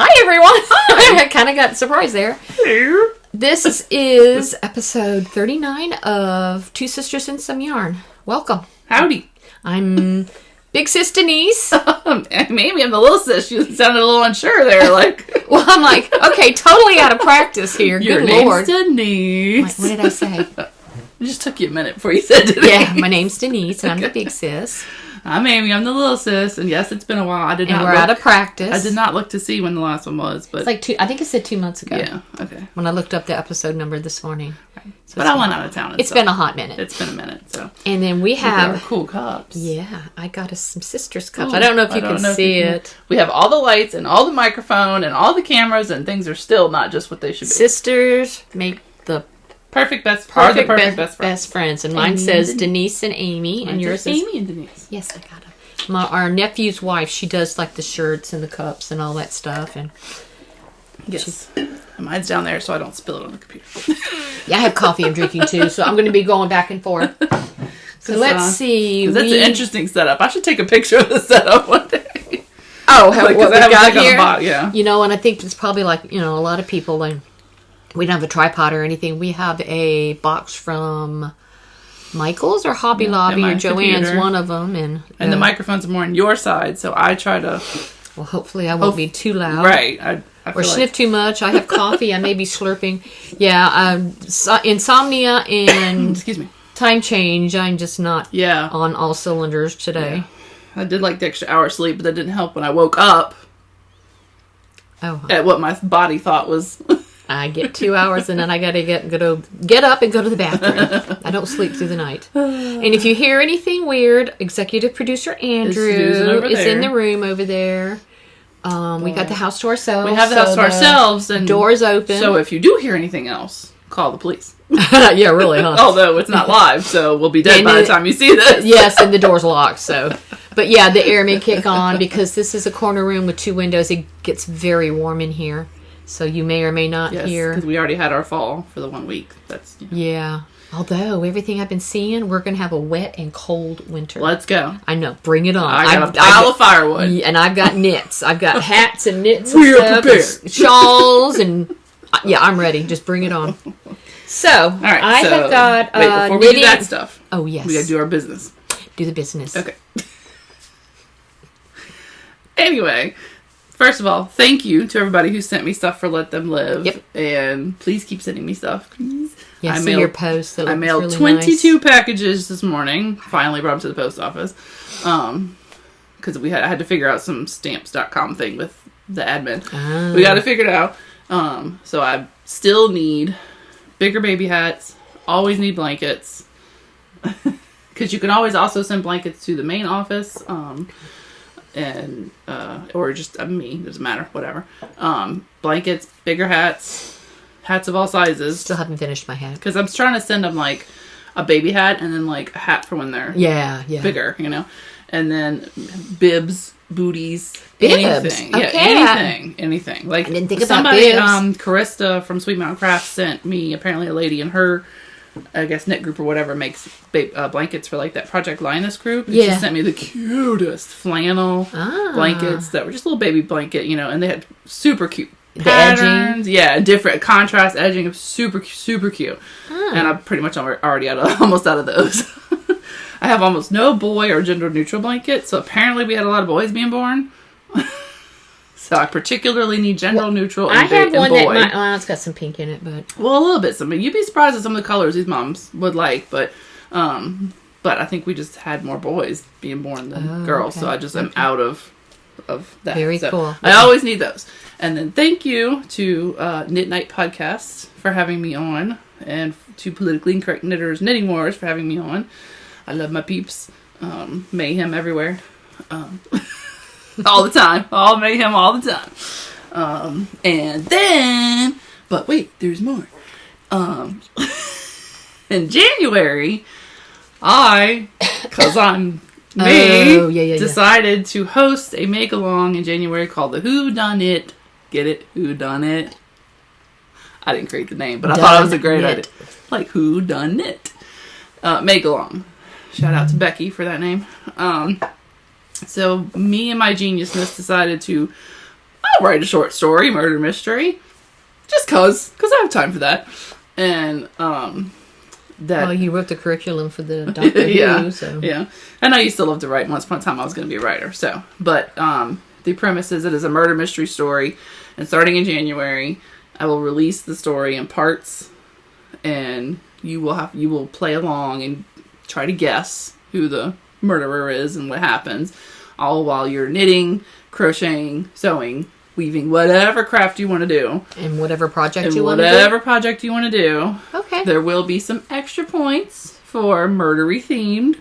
Hi, everyone. I kind of got surprised there. Hello. This is episode 39 of Two Sisters and Some Yarn. Welcome. Howdy. I'm Big Sis Denise. Maybe I'm the little sis. You sounded a little unsure there. Well, I'm like, okay, totally out of practice here. Your Good name's Lord. Denise. What did I say? It just took you a minute before you said Denise. Yeah, my name's Denise, and I'm the Big Sis. I'm Amy. I'm the little sis. And yes, it's been a while. We're out of practice. I did not look to see when the last one was. But it's like I think it said 2 months ago. Yeah, okay. When I looked up the episode number this morning. Right. So but I went out of town. It's been a hot minute. It's been a minute. So. And then we have... cool cups. Yeah, I got us some sisters cups. Ooh, I don't know if you can see it. We have all the lights and all the microphone and all the cameras, and things are still not just what they should be. Sisters make the perfect best friends. And mine says Denise and Amy. And yours is Amy and Denise. Yes, I got it. Our nephew's wife, she does like the shirts and the cups and all that stuff. And yes, mine's down there so I don't spill it on the computer. Yeah, I have coffee I'm drinking too, so I'm going to be going back and forth. So let's see. That's an interesting setup. I should take a picture of the setup one day. Oh, what we got here? Yeah. You know, and I think it's probably like, a lot of people, like, we don't have a tripod or anything. We have a box from Michael's or Hobby Lobby or Joann's, computer. One of them. And the microphone's more on your side, so I try to... Well, hopefully I won't be too loud. Right. Or sniff too much. I have coffee. I may be slurping. Yeah, insomnia and excuse me. Time change. I'm just not on all cylinders today. Yeah. I did like the extra hour sleep, but that didn't help when I woke up at what my body thought was... I get 2 hours and then I gotta get up and go to the bathroom. I don't sleep through the night. And if you hear anything weird, executive producer Andrew is in the room over there. We got the house to ourselves. We have the house to ourselves and doors open. So if you do hear anything else, call the police. Yeah, really, huh? Although it's not live, so we'll be dead by the time you see this. Yes, and the door's locked, so. But yeah, the air may kick on because this is a corner room with 2 windows. It gets very warm in here. So you may or may not hear. Because we already had our fall for the 1 week. That's Yeah. Although, everything I've been seeing, we're going to have a wet and cold winter. Let's go. I know. Bring it on. I got a pile of firewood. And I've got knits. I've got hats and knits We and are stuff. prepared. And shawls and... Yeah, I'm ready. Just bring it on. So, all right, I have got before knitting. We do that stuff. Oh, yes. We got to do our business. Do the business. Okay. Anyway... First of all, thank you to everybody who sent me stuff for Let Them Live. Yep. And please keep sending me stuff, please. Yeah, I see your post. I mailed really 22 packages this morning. Finally brought them to the post office. Because I had to figure out some stamps.com thing with the admin. Oh. We got to figure it out. So I still need bigger baby hats. Always need blankets. Because you can always also send blankets to the main office. And or just me, doesn't matter, whatever. Blankets, bigger hats of all sizes. Still haven't finished my hat because I'm trying to send them like a baby hat and then like a hat for when they're bigger, and then bibs, booties, anything, anything. Like I didn't think somebody, about bibs. Carista from Sweet Mountain Crafts sent me apparently a lady in her, I guess, knit group or whatever makes blankets for like that Project Linus group. And she sent me the cutest flannel blankets that were just a little baby blanket, and they had super cute patterns. Different contrast edging of super cute. And I'm pretty much already almost out of those. I have almost no boy or gender neutral blankets, so apparently we had a lot of boys being born. So I particularly need gender neutral and boy. I have one that it's got some pink in it, but... Well, a little bit. You'd be surprised at some of the colors these moms would like, but I think we just had more boys being born than girls, so I just am out of that. Very cool. I always need those. And then thank you to Knit Night Podcast for having me on, and to Politically Incorrect Knitters Knitting Wars for having me on. I love my peeps. Mayhem everywhere. All the time. All mayhem all the time. And then... But wait, there's more. In January, because I'm me, decided to host a make-along in January called the Who Done It. Get it? Who Done It? I didn't create the name, but I thought it was a great idea. Like, Who Done It? Make-along. Shout out to Becky for that name. So me and my geniusness decided to, I'll write a short story, murder mystery. Just cause I have time for that. And, well, you wrote the curriculum for the Doctor yeah, Who, so. Yeah. And I used to love to write. Once upon a time I was going to be a writer, so. But, the premise is it is a murder mystery story, and starting in January, I will release the story in parts, and you will play along and try to guess who the murderer is and what happens, all while you're knitting, crocheting, sewing, weaving, whatever craft you want to do. And whatever project you want to do. Okay. There will be some extra points for murdery themed.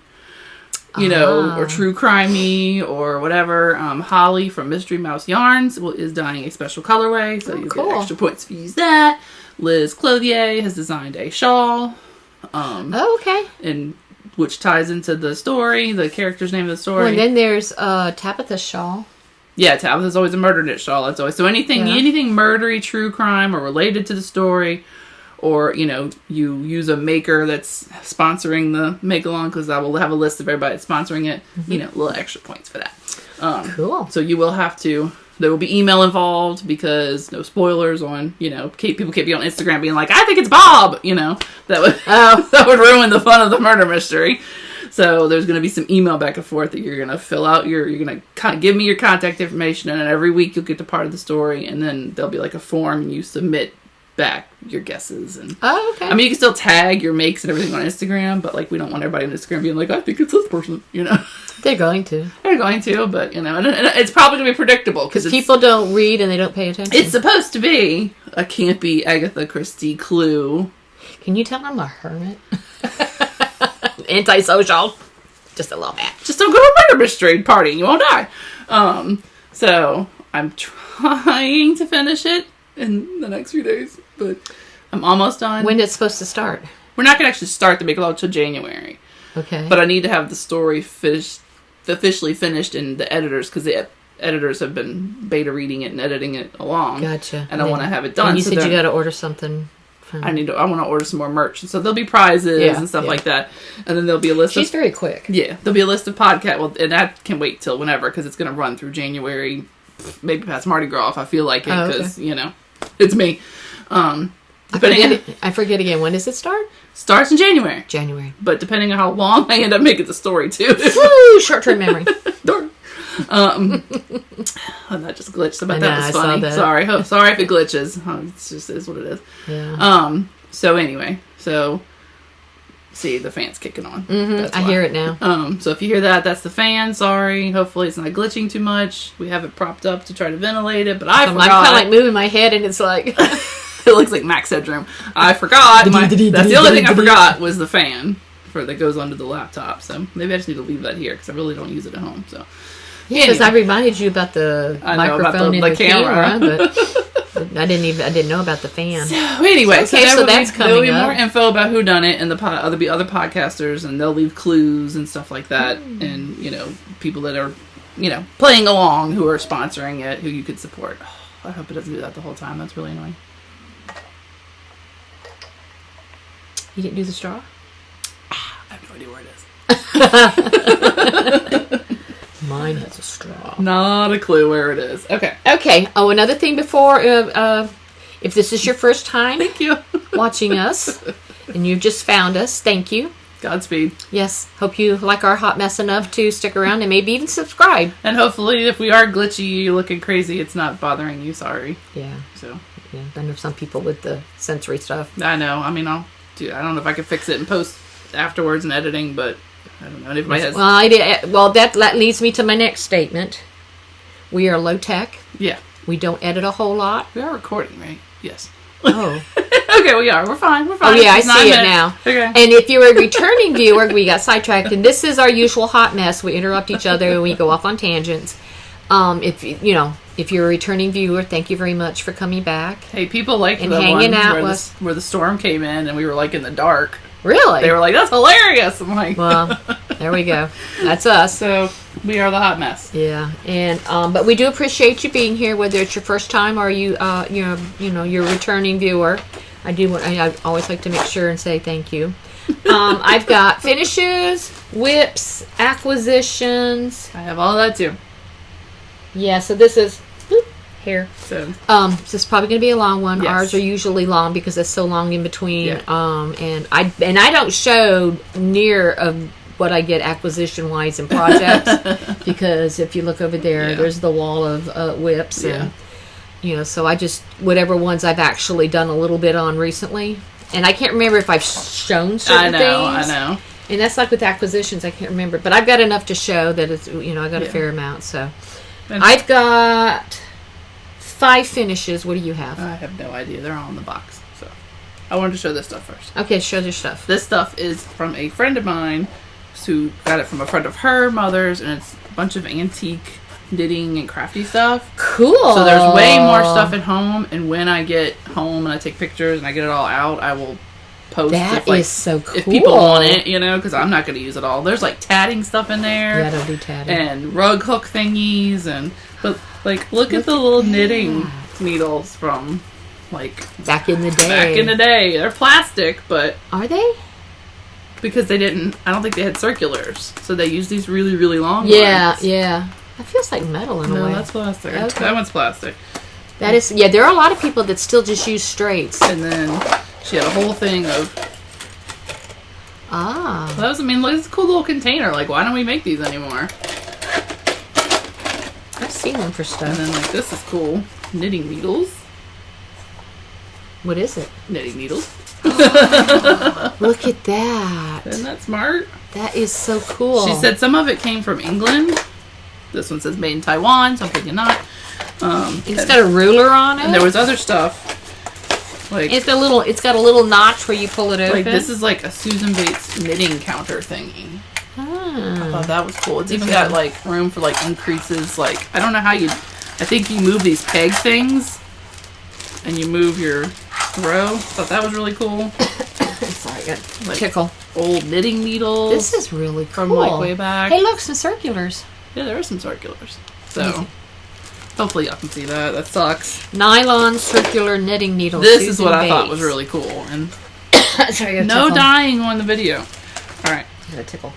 Or true crimey or whatever. Holly from Mystery Mouse Yarns is dyeing a special colorway, so you'll get extra points if you use that. Liz Clothier has designed a shawl. Okay. And which ties into the story, the character's name of the story. Well, and then there's Tabitha's shawl. Yeah, Tabitha's always a murder knit shawl. That's always so anything murdery, true crime, or related to the story. Or, you use a maker that's sponsoring the make-along, because I will have a list of everybody that's sponsoring it. Mm-hmm. Little extra points for that. Cool. So you will have to... There will be email involved, because no spoilers on, people can't be on Instagram being like, I think it's Bob! That would ruin the fun of the murder mystery. So there's going to be some email back and forth that you're going to fill out. You're going to give me your contact information, and then every week you'll get to part of the story, and then there'll be like a form, and you submit back your guesses. And okay. I mean, you can still tag your makes and everything on Instagram, but we don't want everybody on Instagram being like, I think it's this person, They're going to. They're going to, but and it's probably going to be predictable because people don't read and they don't pay attention. It's supposed to be a campy Agatha Christie clue. Can you tell I'm a hermit? Antisocial. Just a little bit. Just don't go to a murder mystery party and you won't die. So I'm trying to finish it in the next few days, but I'm almost done. When is it supposed to start? We're not going to actually start the make-along until January. Okay. But I need to have the story officially finished in the editors, because the editors have been beta reading it and editing it along. Gotcha. And I want to have it done. And you said you got to order something. I want to order some more merch. So there'll be prizes and stuff like that. And then there'll be a list She's very quick. Yeah. There'll be a list of podcasts. Well, and that can wait till whenever, because it's going to run through January, maybe past Mardi Gras if I feel like it, because, it's me. I forget again. When does it start? Starts in January. But depending on how long I end up making the story, too. Woo! Short-term memory. That just glitched. But that was funny. Sorry if it glitches. It's just is what it is. Yeah. So anyway, see, the fan's kicking on. Mm-hmm. I hear it now. So if you hear that, that's the fan. Sorry. Hopefully it's not glitching too much. We have it propped up to try to ventilate it, but I forgot. I'm kind of moving my head, and it's like... It looks like Mac's headroom. I forgot. That's the only thing I forgot was the fan that goes under the laptop. So maybe I just need to leave that here, because I really don't use it at home. So yeah, because I reminded you about the microphone and the camera, but I didn't know about the fan. So anyway, so that's coming. There'll be more info about who done it, and there'll be other podcasters, and they'll leave clues and stuff like that, and people that are playing along who are sponsoring it, who you could support. Oh, I hope it doesn't do that the whole time. That's really annoying. You didn't do the straw? I have no idea where it is. Mine has a straw. Not a clue where it is. Okay. Oh, another thing before, if this is your first time thank you watching us, and you've just found us, thank you. Godspeed. Yes. Hope you like our hot mess enough to stick around and maybe even subscribe. And hopefully, if we are glitchy, looking crazy, it's not bothering you. Sorry. Yeah. So. Yeah. I know some people with the sensory stuff. I know. I mean, I don't know if I can fix it in post afterwards and editing, but I don't know. Anybody has... Well, that leads me to my next statement. We are low tech. Yeah. We don't edit a whole lot. We are recording, right? Yes. Oh. Okay, we are. We're fine. Oh, yeah, I see it now. Okay. And if you're a returning viewer, we got sidetracked, and this is our usual hot mess. We interrupt each other, and we go off on tangents. If you're a returning viewer, thank you very much for coming back. Hey, people like and hanging out where the storm came in and we were in the dark. Really? They were like, "That's hilarious." I'm like, well, there we go. That's us. So we are the hot mess. Yeah, and but we do appreciate you being here, whether it's your first time or you're a returning viewer. I always like to make sure and say thank you. I've got finishes, whips, acquisitions. I have all that too. Yeah, so this is hair. So this is probably going to be a long one. Yes. Ours are usually long because it's so long in between. Yeah. And I don't show near of what I get acquisition wise in projects because if you look over there, there's the wall of whips and so I just whatever ones I've actually done a little bit on recently, and I can't remember if I've shown certain things. I know. And that's like with acquisitions, I can't remember, but I've got enough to show that it's I got a fair amount. So I've got 5 finishes. What do you have? I have no idea. They're all in the box. So I wanted to show this stuff first. Okay, show your stuff. This stuff is from a friend of mine who got it from a friend of her mother's, and it's a bunch of antique knitting and crafty stuff. Cool. So there's way more stuff at home, and when I get home and I take pictures and I get it all out, I will post that is so cool. if people want it, because I'm not going to use it all. There's like tatting stuff in there. Yeah, don't do tatting. And rug hook thingies, but like look at the little knitting needles from like back in the day. Back in the day, they're plastic, but are they? Because they didn't. I don't think they had circulars, so they used these really, really long ones. Yeah. That feels like metal in a way. No, that's plastic. Okay. That one's plastic. That is. Yeah, there are a lot of people that still just use straights. And then she had a whole thing of. That was. I mean, look, it's a cool little container. Like, why don't we make these anymore? I've seen them for stuff. And then like this is cool. Knitting needles. What is it? Knitting needles. Look at that. Isn't that smart? That is so cool. She said some of it came from England. This one says made in Taiwan, so I'm thinking not. It's got a ruler on it. And there was other stuff. Like it's got a little notch where you pull it open. Like this is like a Susan Bates knitting counter thingy. I thought that was cool. It's even got like room for like increases. Like I don't know how I think you move these peg things and you move your row. Thought that was really cool. Sorry, I got like tickle. Old knitting needles. This is really cool. From like way back. Hey, look, some circulars. Yeah, there are some circulars. So hopefully y'all can see that. That sucks. Nylon circular knitting needles. This is what I thought was really cool. And sorry, no dying on the video. All right. I got a tickle.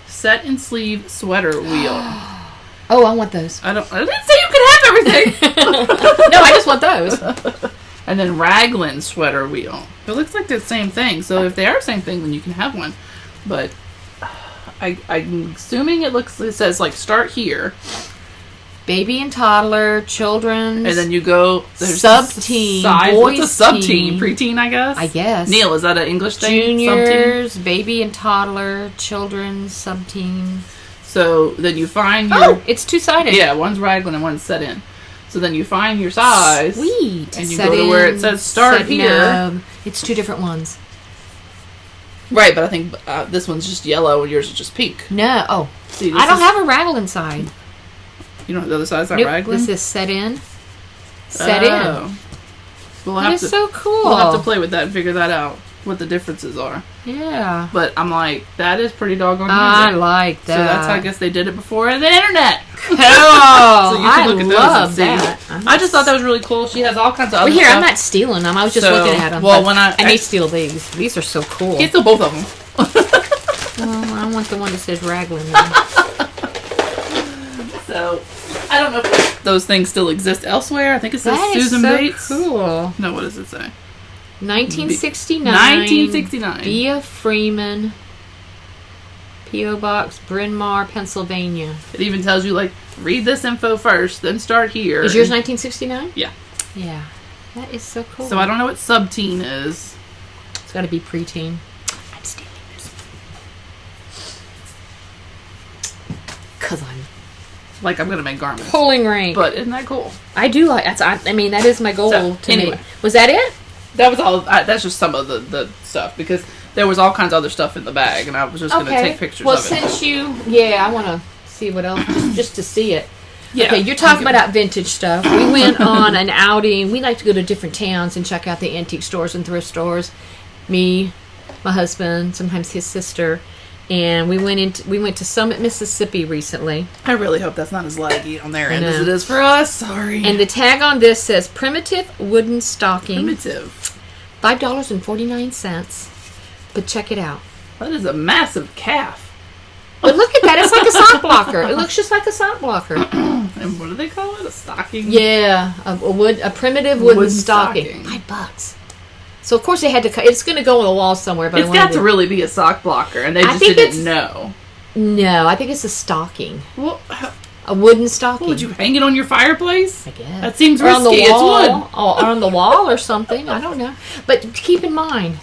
Set and sleeve sweater wheel. Oh, I want those. I didn't say you could have everything. No, I just want those. And then raglan sweater wheel. It looks like the same thing. So if they are the same thing, then you can have one. But I'm assuming it says like start here. Baby and toddler, children's. And then you go sub-teen, boys. What's a sub-teen? Preteen, I guess. I guess. Neil, is that an English thing? Juniors, baby and toddler, children's, sub-teen. So then you find your... it's two-sided. Yeah, one's raglan and one's set in. So then you find your size. Sweet. And you go to where it says start here. It's 2 different ones. Right, but I think this one's just yellow and yours is just pink. No. Oh. See, I don't have a raglan side. You don't have the other side's not nope. raglan? This is set in. Set in. That is so cool. We'll have to play with that and figure that out, what the differences are. Yeah. But I'm like, that is pretty doggone I like that. So that's how I guess they did it before the internet. Cool. So you can look at those love and see. that. I just thought that was really cool. She has all kinds of other here, stuff. I'm not stealing them. I was just looking at them. Well, when I may steal these. These are so cool. Can't steal both of them. Well, I want the one that says raglan. So, I don't know if those things still exist elsewhere. I think it says Susan Bates. Cool. No, what does it say? 1969. 1969. Via Freeman. P.O. Box, Bryn Mawr, Pennsylvania. It even tells you, like, read this info first, then start here. Is yours 1969? Yeah. Yeah. That is so cool. So I don't know what sub-teen is. It's got to be preteen. I'm stealing this. Because I'm like I'm going to make garments. pulling rank. But isn't that cool? I do like that. I mean, that is my goal to anyway. make. Was that it? That was all. That's just some of the stuff because there was all kinds of other stuff in the bag, and I was just going to take pictures of it. Well, since I want to see what else, just to see it. Yeah. Okay, you're talking about that vintage stuff. We went on an outing. We like to go to different towns and check out the antique stores and thrift stores. Me, my husband, sometimes his sister, and we went to Summit, Mississippi recently. I really hope that's not as laggy on their end as it is for us. Sorry. And the tag on this says primitive wooden stocking. Primitive. $5.49. But check it out. That is a massive calf. But look at that. It's like a sock blocker. It looks just like a sock blocker. And what do they call it? A stocking? Yeah. A primitive wooden stocking. $5. So, of course, they had to cut. It's going to go on the wall somewhere. But it's got to really be a sock blocker, and they just didn't know. No, I think it's a stocking. Well, a wooden stocking. Would you hang it on your fireplace? I guess. That seems risky. On the wall, it's wood. Or on the wall or something. I don't know. But keep in mind,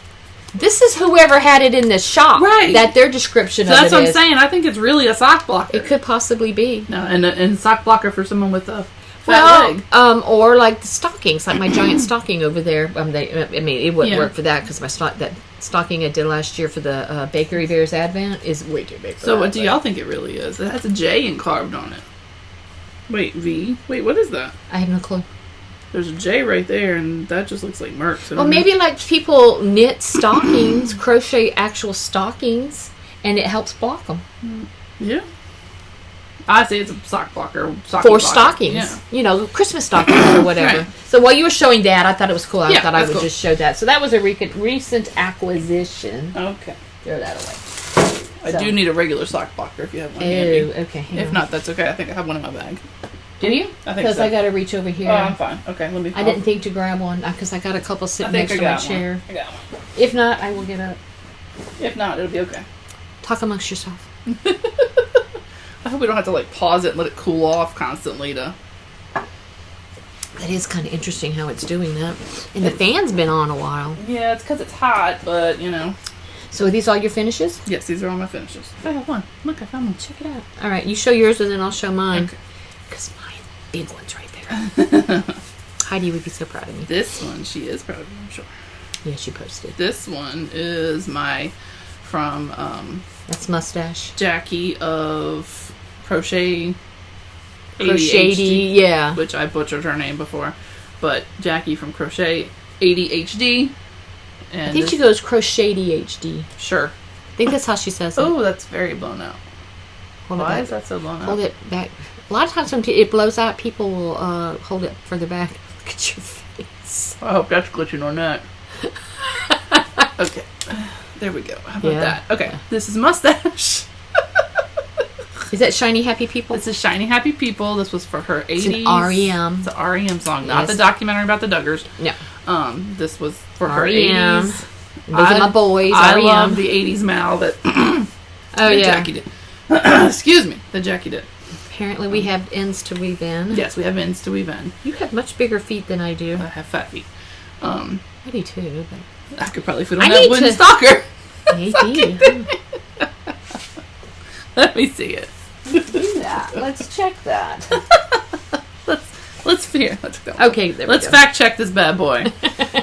this is whoever had it in the shop. Right. That their description of it is. That's what I'm saying. I think it's really a sock blocker. It could possibly be. No, and sock blocker for someone with a fat leg. Or like the stockings, like my giant stocking over there. It wouldn't work for that because that stocking I did last year for the Bakery Bears Advent is way too big for So that, what do y'all think it really is? It has a J carved on it. Wait, V? Wait, what is that? I have no clue. There's a J right there, and that just looks like Merc. Well, maybe like people knit stockings, crochet actual stockings, and it helps block them. Yeah. I say it's a sock blocker. For stockings. Yeah. Christmas stockings or whatever. Right. So while you were showing that, I thought it was cool. I thought I would just show that. So that was a recent acquisition. Okay. Throw that away. I do need a regular sock blocker if you have one. Okay. If not, that's okay. I think I have one in my bag. Do you? I think Because I got to reach over here. Oh, I'm fine. Okay, let me. I didn't think to grab one because I got a couple sitting next to my chair. I got one. If not, I will get up. If not, it'll be okay. Talk amongst yourself. I hope we don't have to pause it and let it cool off constantly to. That is kind of interesting how it's doing that. And the fan's been on a while. Yeah, it's because it's hot, but So are these all your finishes? Yes, these are all my finishes. I have one. Look, I found one. Check it out. All right, you show yours and then I'll show mine. Okay. Because mine, big one's right there. Heidi would be so proud of me. This one, she is proud of me, I'm sure. Yeah, she posted. This one is from that's Mustache. Jackie of Crochet ADHD, yeah. Which I butchered her name before. But Jackie from Crochet ADHD. And I think she goes Crochet ADHD. Sure. I think that's how she says it. Oh, that's very blown out. Why is that so blown out? Hold it back. A lot of times when it blows out, people will hold it further back. Look at your face. I hope that's glitching on that. Okay. There we go. How about that? Okay. Yeah. This is Mustache. Is that Shiny Happy People? This is Shiny Happy People. This was for her 80s. It's an REM. It's an REM song, not the documentary about the Duggars. No. This was for her REM. 80s. Those are my boys. I love the 80s Mal that Jackie did. Excuse me. That Jackie did. Apparently we have ends to weave in. Yes, we have ends to weave in. You have much bigger feet than I do. I have fat feet. I do too. But I could probably fit on that wooden stalker. Maybe. Let me see it. Do that. Let's check that. Let's go. Okay, there we Let's go. fact check this bad boy.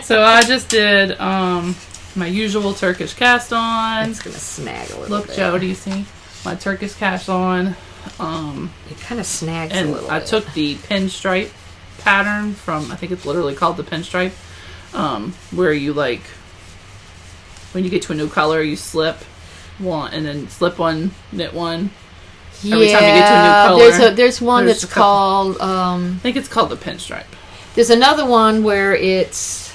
So I just did my usual Turkish cast on. It's gonna snag a little Look, bit. Joe, do you see my Turkish cast on? It kind of snags and a little I bit. took the pinstripe pattern from, I think it's literally called the pinstripe, where you when you get to a new color, you slip one and then slip one, knit one. Every time you get to a new color. There's one that's called I think it's called the pinstripe. There's another one where it's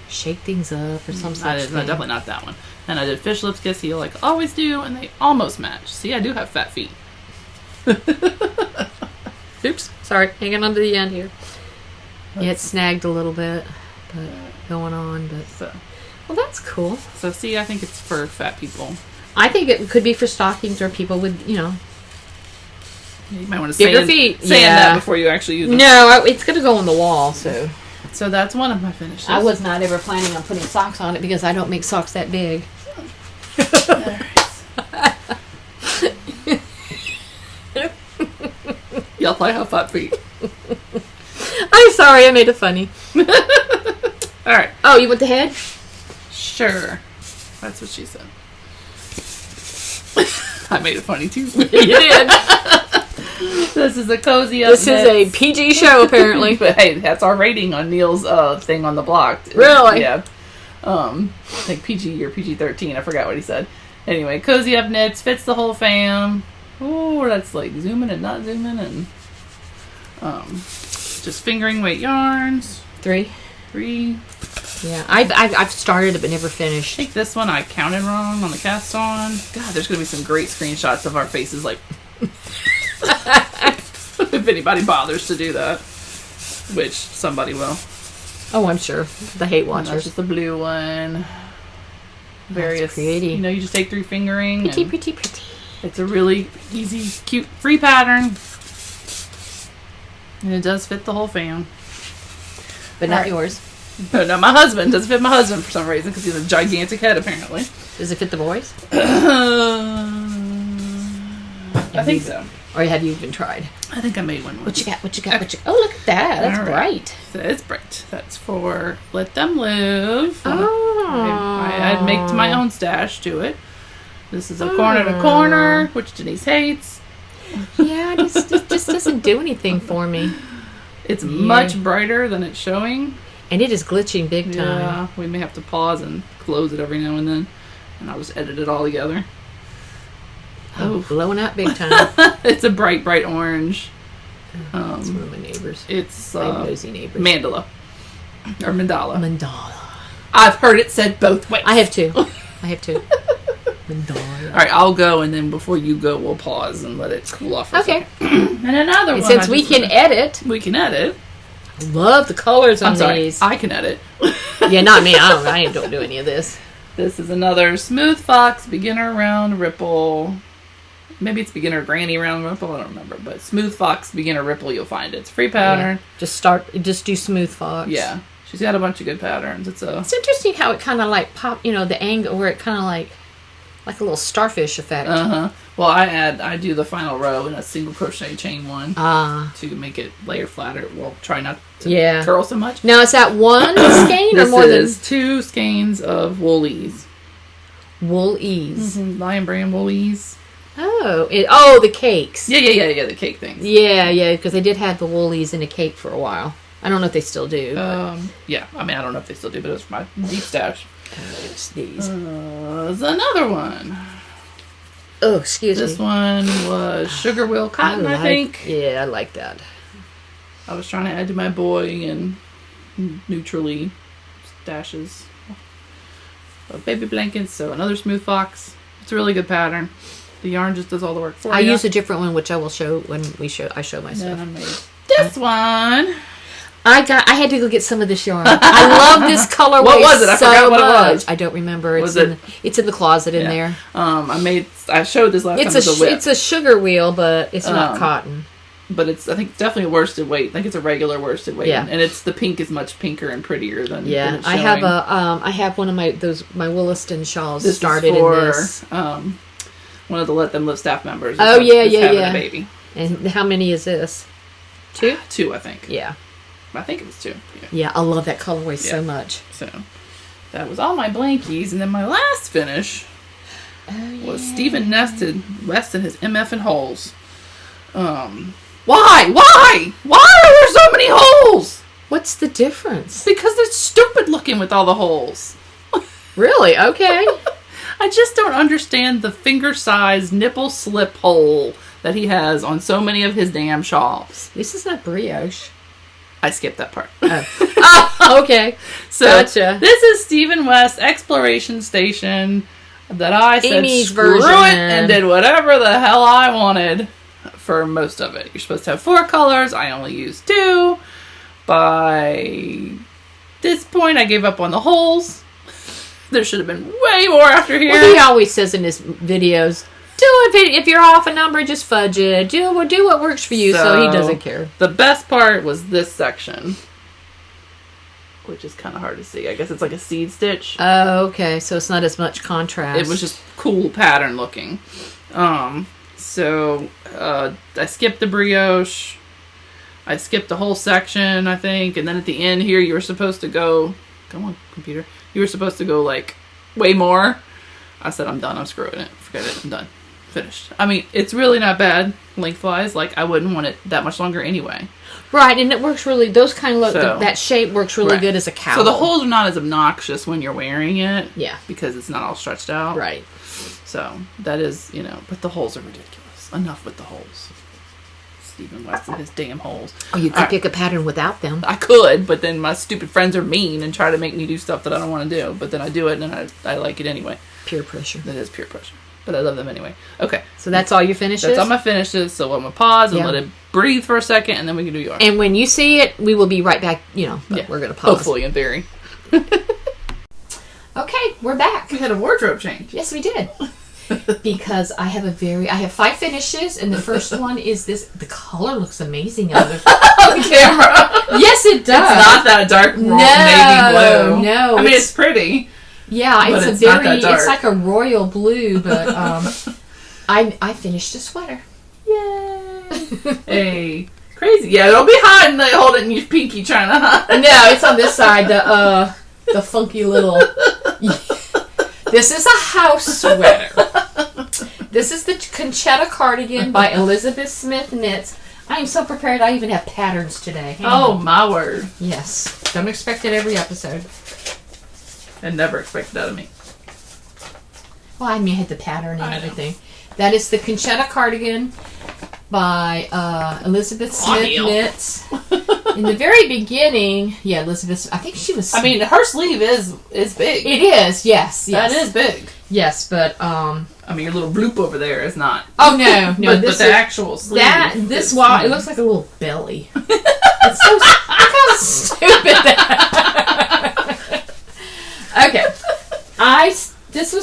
shake things up or some such thing. No, definitely not that one. And I did fish lips kiss heel like I always do, and they almost match. See, I do have fat feet. Oops, sorry, hanging on to the end here. Yeah, it snagged a little bit, but going on. But well, that's cool. So see, I think it's for fat people. I think it could be for stockings or people with, You might want to bigger feet. Sand that before you actually use it. No, it's going to go on the wall. So that's one of my finishes. I was not ever planning on putting socks on it because I don't make socks that big. Y'all probably have fat feet. I'm sorry, I made it funny. All right. Oh, you want the head? Sure. That's what she said. I made it funny too. You did. This is a cozy up. This is a PG show, apparently. But hey, that's our rating on Neil's thing on the block. Really? Yeah. I think PG or PG-13. I forgot what he said. Anyway, cozy up knits fits the whole fam. Oh, that's zooming and not zooming and just fingering weight yarns. 3. Yeah, I've started it but never finished. I think this one I counted wrong on the cast on. God, there's going to be some great screenshots of our faces, like, if anybody bothers to do that, which somebody will. Oh, I'm sure. The hate watchers. That's just the blue one. Various, that's pretty. You know, you just take 3 fingering. Pretty. It's a really easy, cute, free pattern. And it does fit the whole fam. But not yours. No, not my husband. Doesn't fit my husband for some reason because he has a gigantic head, apparently. Does it fit the boys? I think so. Or have you even tried? I think I made one. What you got? Oh, look at that. That's bright. It's bright. That's for Let Them Live. Oh. I'd make my own stash to it. This is a corner to corner, which Denise hates. Yeah, it just doesn't do anything for me. It's much brighter than it's showing. And it is glitching big time. Yeah, we may have to pause and close it every now and then. And I'll just edit it all together. Oh, blowing up big time. It's a bright, bright orange. It's one of my neighbors. It's nosy neighbors. Mandala. Or Mandala. Mandala. I've heard it said both ways. I have two. Mandala. All right, I'll go, and then before you go, we'll pause and let it cool off. Okay. And another one. Since we can edit. We can edit. I love the colors on these. I can edit. Yeah, not me. I don't do any of this. This is another Smooth Fox Beginner Round Ripple. Maybe it's Beginner Granny Round Ripple. I don't remember. But Smooth Fox Beginner Ripple, you'll find it. It's a free pattern. Yeah. Just do Smooth Fox. Yeah. She's got a bunch of good patterns. It's interesting how it kind of like pop, the angle where it kind of like a little starfish effect. Well, I do the final row in a single crochet chain one to make it layer flatter. Well, try not to curl so much. Now, is that one skein or more than 2 skeins of woolies? Woolies. Mm-hmm. Lion brand woolies. Oh, the cakes. Yeah, the cake things. Yeah, because they did have the woolies in a cake for a while. I don't know if they still do. Yeah, I mean, I don't know if they still do, but it was my deep stash. It's these. There's another one. Oh, excuse me. This one was Sugar Will Cotton, I think. Yeah, I like that. I was trying to add to my boy and neutrally stashes of baby blankets. So another Smooth Fox. It's a really good pattern. The yarn just does all the work for you. I use a different one, which I will show when I show myself. Then I made this one. I had to go get some of this yarn. I love this colorway. What was it? I forgot what it was. I don't remember. It's in the closet in there. I showed this last time. It's a sugar wheel, but it's not cotton. But it's, I think, definitely a worsted weight. I think it's a regular worsted weight. Yeah. And the pink is much pinker and prettier than it's I showing. I have one of my Williston shawls this started is for, in this. One of the Let Them Live staff members. Having a baby. And how many is this? 2? 2, I think. Yeah. I think it was 2. Yeah, I love that colorway so much. So that was all my blankies, and then my last finish was Stephen West and his MF and holes. Why? Why are there so many holes? What's the difference? Because they're stupid looking with all the holes. Really? Okay. I just don't understand the finger-sized nipple slip hole that he has on so many of his damn shawls. This is not brioche. I skipped that part. Oh, okay. So gotcha. This is Stephen West Exploration Station that I said Amy's screw version. it and did whatever the hell I wanted for most of it. You're supposed to have 4 colors. I only used 2. By this point, I gave up on the holes. There should have been way more after here. Well, he always says in his videos, if you're off a number, just fudge it. Do what works for you, so he doesn't care. The best part was this section, which is kind of hard to see. I guess it's like a seed stitch. Oh, okay. So it's not as much contrast. It was just cool pattern looking. So I skipped the brioche. I skipped the whole section, I think. And then at the end here, you were supposed to go... Come on, computer. You were supposed to go, like, way more. I said, I'm done. I'm screwing it. Forget it. I'm done. Finished. I mean, it's really not bad lengthwise. Like, I wouldn't want it that much longer anyway. Right, and it works really... Those kind of that shape works really good as a cowl. So the holes are not as obnoxious when you're wearing it. Yeah. Because it's not all stretched out. Right. So that is, but the holes are ridiculous. Enough with the holes. Stephen West and his damn holes. Oh, you could pick a pattern without them. I could, but then my stupid friends are mean and try to make me do stuff that I don't want to do. But then I do it, and I like it anyway. Peer pressure. That is peer pressure. But I love them anyway. Okay. So that's all your finishes? That's all my finishes. So I'm going to pause and let it breathe for a second, and then we can do yours. And when you see it, we will be right back, but we're going to pause. Hopefully, in theory. Okay, we're back. We had a wardrobe change. Yes, we did. Because I have 5 finishes, and the first one is this. The color looks amazing on the camera. Yes, it does. It's not that dark navy blue. No, I mean, it's pretty. Yeah, but it's not that dark. It's like a royal blue, but I finished a sweater. Yay! Hey, crazy. Yeah, don't be hiding. They hold it in your pinky trying to hide. No, it's on this side. The funky little. This is a house sweater. This is the Conchetta cardigan by Elizabeth Smith Knits. I am so prepared. I even have patterns today. My word. Yes. Don't expect it every episode. And never expect that of me. Well, I had the pattern and everything. That is the Conchetta cardigan by Elizabeth Smith Knits. In the very beginning, Elizabeth, I think she was... I mean, her sleeve is big. It is, yes. That is big. Yes, but... I mean, your little bloop over there is not. Oh, no. but the actual sleeve. It looks like a little belly. It's so... Look how stupid that... Okay. This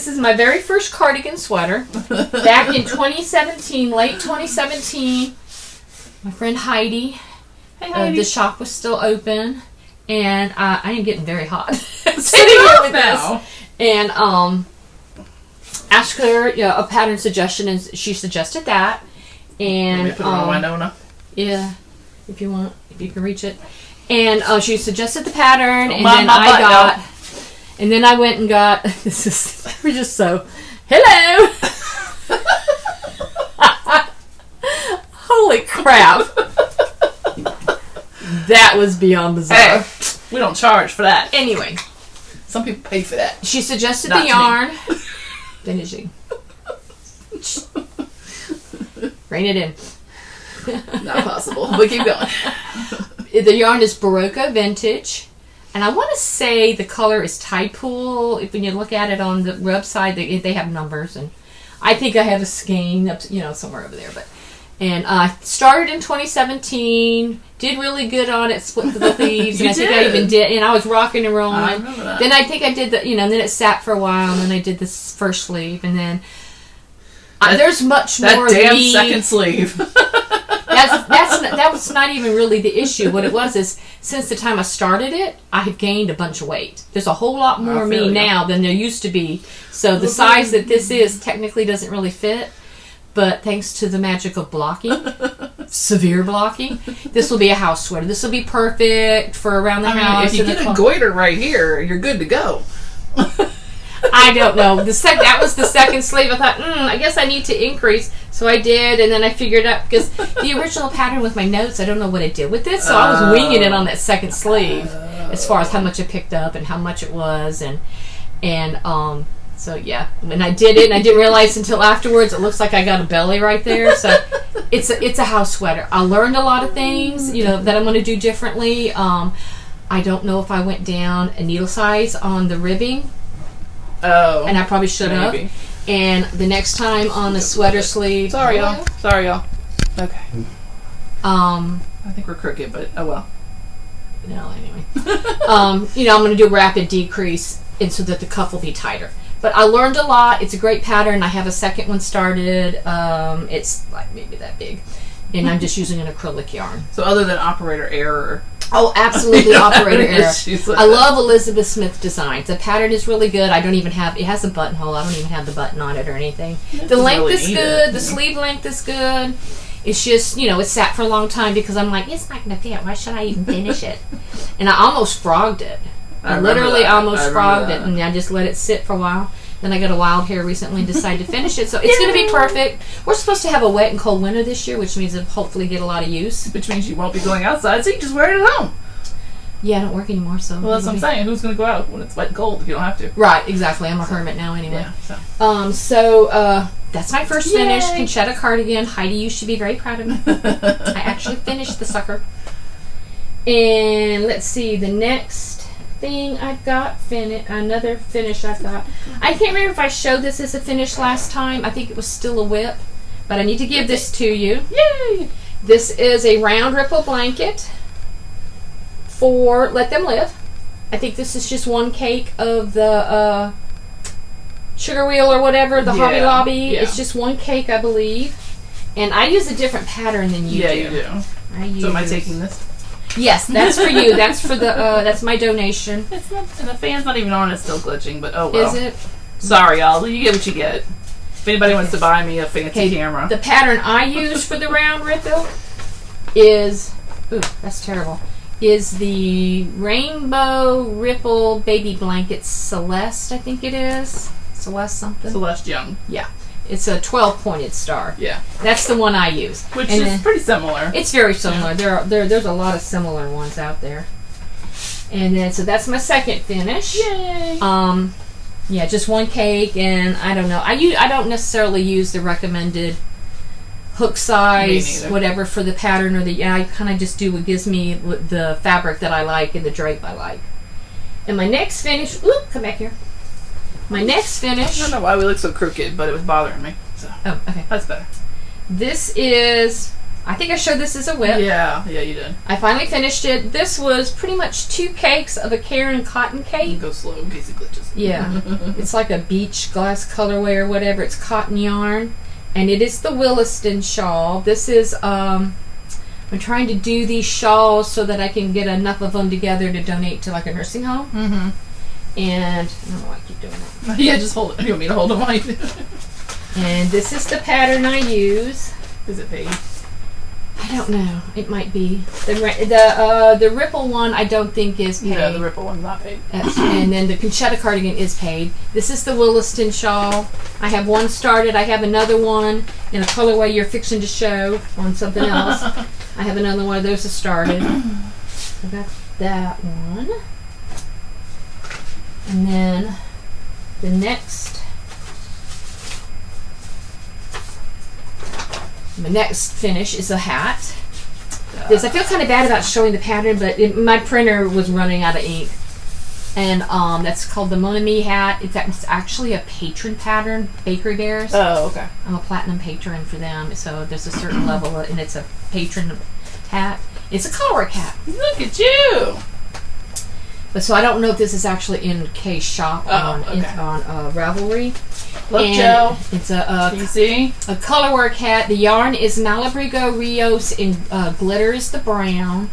is my very first cardigan sweater. Back in 2017, late 2017, my friend Heidi... the shop was still open, and I am getting very hot sitting here with this. And asked her a pattern suggestion, and she suggested that. And put it on Winona. Yeah, if you can reach it. And she suggested the pattern, and then I went and got. We're just so hello. Holy crap. That was beyond bizarre. Hey, we don't charge for that. Anyway. Some people pay for that. She suggested the yarn. Finishing. Rein it in. Not possible. But keep going. The yarn is Barocco Vintage. And I want to say the color is Tide Pool. When you look at it on the website, they have numbers. And I think I have a skein up, somewhere over there. And I started in 2017, did really good on it, split the leaves, and I think I even did, and I was rocking and rolling. I remember that. Then I think I did and then it sat for a while, and then I did this first sleeve, and then there's much more. That damn second sleeve. That was not even really the issue. What it was is, since the time I started it, I have gained a bunch of weight. There's a whole lot more me now than there used to be. So the size that this is technically doesn't really fit. But thanks to the magic of blocking, severe blocking, this will be a house sweater. This will be perfect for around the house. If you get a goiter right here, you're good to go. I don't know. That was the second sleeve. I thought, I guess I need to increase. So I did, and then I figured out, because the original pattern with my notes, I don't know what I did with it, so I was winging it on that second sleeve as far as how much I picked up and how much it was, so yeah, and I did it, and I didn't realize until afterwards. It looks like I got a belly right there. So it's a house sweater. I learned a lot of things, that I'm going to do differently. I don't know if I went down a needle size on the ribbing. Oh, and I probably should have. And the next time on the sweater sleeve. Sorry, y'all. Okay. I think we're crooked, but oh well. No, anyway. I'm going to do a rapid decrease, and so that the cuff will be tighter. But I learned a lot. It's a great pattern. I have a second one started. It's like maybe that big. And I'm just using an acrylic yarn. So other than operator error. Oh, absolutely operator error. I love Elizabeth Smith designs. The pattern is really good. I don't even have, it has a buttonhole. I don't even have the button on it or anything. The length is good. The sleeve length is good. It's just, it sat for a long time because I'm like, it's not going to fit. Why should I even finish it? And I almost frogged it. I literally almost frogged it, and I just let it sit for a while. Then I got a wild hair recently and decided to finish it. So it's going to be perfect. We're supposed to have a wet and cold winter this year, which means it'll hopefully get a lot of use. Which means you won't be going outside, so you just wear it at home. Yeah, I don't work anymore, so. Well, that's what I'm saying. Who's going to go out when it's wet and cold if you don't have to? Right, exactly. I'm a hermit now anyway. Yeah, so that's my first finish. Conchetta cardigan. Heidi, you should be very proud of me. I actually finished the sucker. And let's see, the next thing I've got, another finish I've got. I can't remember if I showed this as a finish last time. I think it was still a whip. But I need to give this to you. Yay! This is a round ripple blanket for Let Them Live. I think this is just one cake of the Sugar Wheel or whatever, the Hobby Lobby. Yeah. It's just one cake, I believe. And I use a different pattern than you do. Yeah, you do. So am I taking this? Yes, that's for you. That's for the. That's my donation. It's not, and the fan's not even on. It's still glitching, but oh well. Is it? Sorry, y'all. You get what you get. If anybody wants to buy me a fancy camera, the pattern I use for the round ripple is. Ooh, that's terrible. Is the Rainbow Ripple Baby Blanket Celeste? I think it is Celeste something. Celeste Young. Yeah. It's a 12-pointed star. Yeah. That's the one I use. Which is pretty similar. It's very similar. Yeah. There's a lot of similar ones out there. And then, so that's my second finish. Yay! Yeah, just one cake, and I don't know. I don't necessarily use the recommended hook size, whatever, for the pattern, or I kind of just do what gives me the fabric that I like and the drape I like. And my next finish, come back here. My next finish. I don't know why we look so crooked, but it was bothering me. So. Oh, okay. That's better. This is, I think I showed this as a whip. Yeah, you did. I finally finished it. This was pretty much 2 cakes of a Karen cotton cake. Go slow in case it glitches. Yeah. It's like a beach glass colorway or whatever. It's cotton yarn. And it is the Williston shawl. This is, I'm trying to do these shawls so that I can get enough of them together to donate to like a nursing home. Mm-hmm. And I don't know why I keep doing that. Yeah, just hold it. You want me to hold it while you do it? And this is the pattern I use. Is it paid? I don't know. It might be. The Ripple one I don't think is paid. No, the Ripple one's not paid. And then the Conchetta cardigan is paid. This is the Williston shawl. I have one started. I have another one in a colorway you're fixing to show on something else. I have another one of those that started. I got that one. And then the my next finish is a hat. This, I feel kind of bad about showing the pattern, but my printer was running out of ink. And that's called the Mon Ami hat. It's actually a patron pattern, Bakery Bears. Oh, okay. I'm a platinum patron for them, so there's a certain level, and it's a patron hat. It's a colorwork hat. Look at you! But so I don't know if this is actually in Kay's shop on Ravelry. Look, Joe. It's you see? A colorwork hat. The yarn is Malabrigo Rios, and glitter is the brown,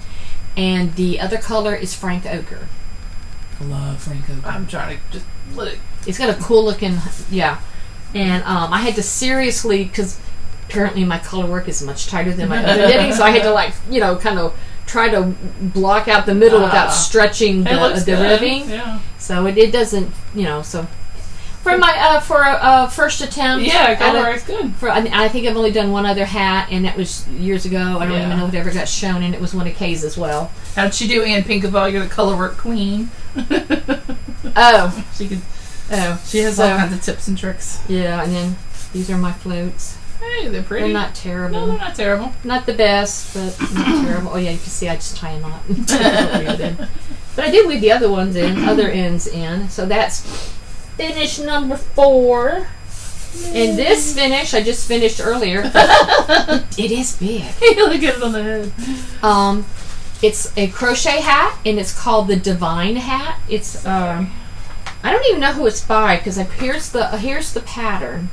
and the other color is Frank Ochre. I love Frank Ochre. I'm trying to just let it. It's got a cool looking, yeah. And I had to seriously, because apparently my colorwork is much tighter than my other knitting, so I had to kind of try to block out the middle without stretching the ribbing. Yeah. So it doesn't, so for my for a first attempt. Yeah, colorwork's good. I think I've only done one other hat, and that was years ago. I don't even know if it ever got shown, and it was one of Kay's as well. How'd she do, Ann Pinkaval? You're the colorwork queen. Oh, she has all kinds of tips and tricks. Yeah, and then these are my floats. Hey, they're pretty. They're not terrible. No, they're not terrible. Not the best, but not terrible. Oh yeah, you can see I just tie a knot. But I did weave the other ends in. So that's finish number 4. And this finish I just finished earlier. It is big. Look at it on the head. It's a crochet hat, and it's called the Divine hat. It's I don't even know who it's by, because here's the pattern.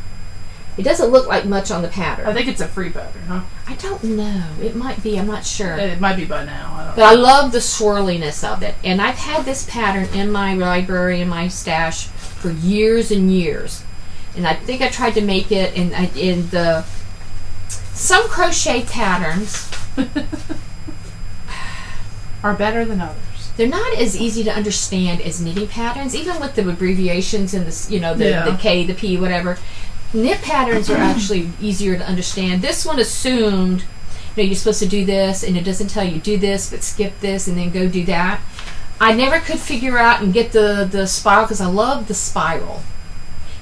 It doesn't look like much on the pattern. I think it's a free pattern, huh? I don't know. It might be. I'm not sure. It might be by now. I don't know. But I love the swirliness of it. And I've had this pattern in my library, in my stash, for years and years. And I think I tried to make it in some crochet patterns are better than others. They're not as easy to understand as knitting patterns, even with the abbreviations and the K, the P, whatever. Knit patterns are actually easier to understand. This one assumed, you're supposed to do this, and it doesn't tell you do this, but skip this, and then go do that. I never could figure out and get the spiral because I love the spiral.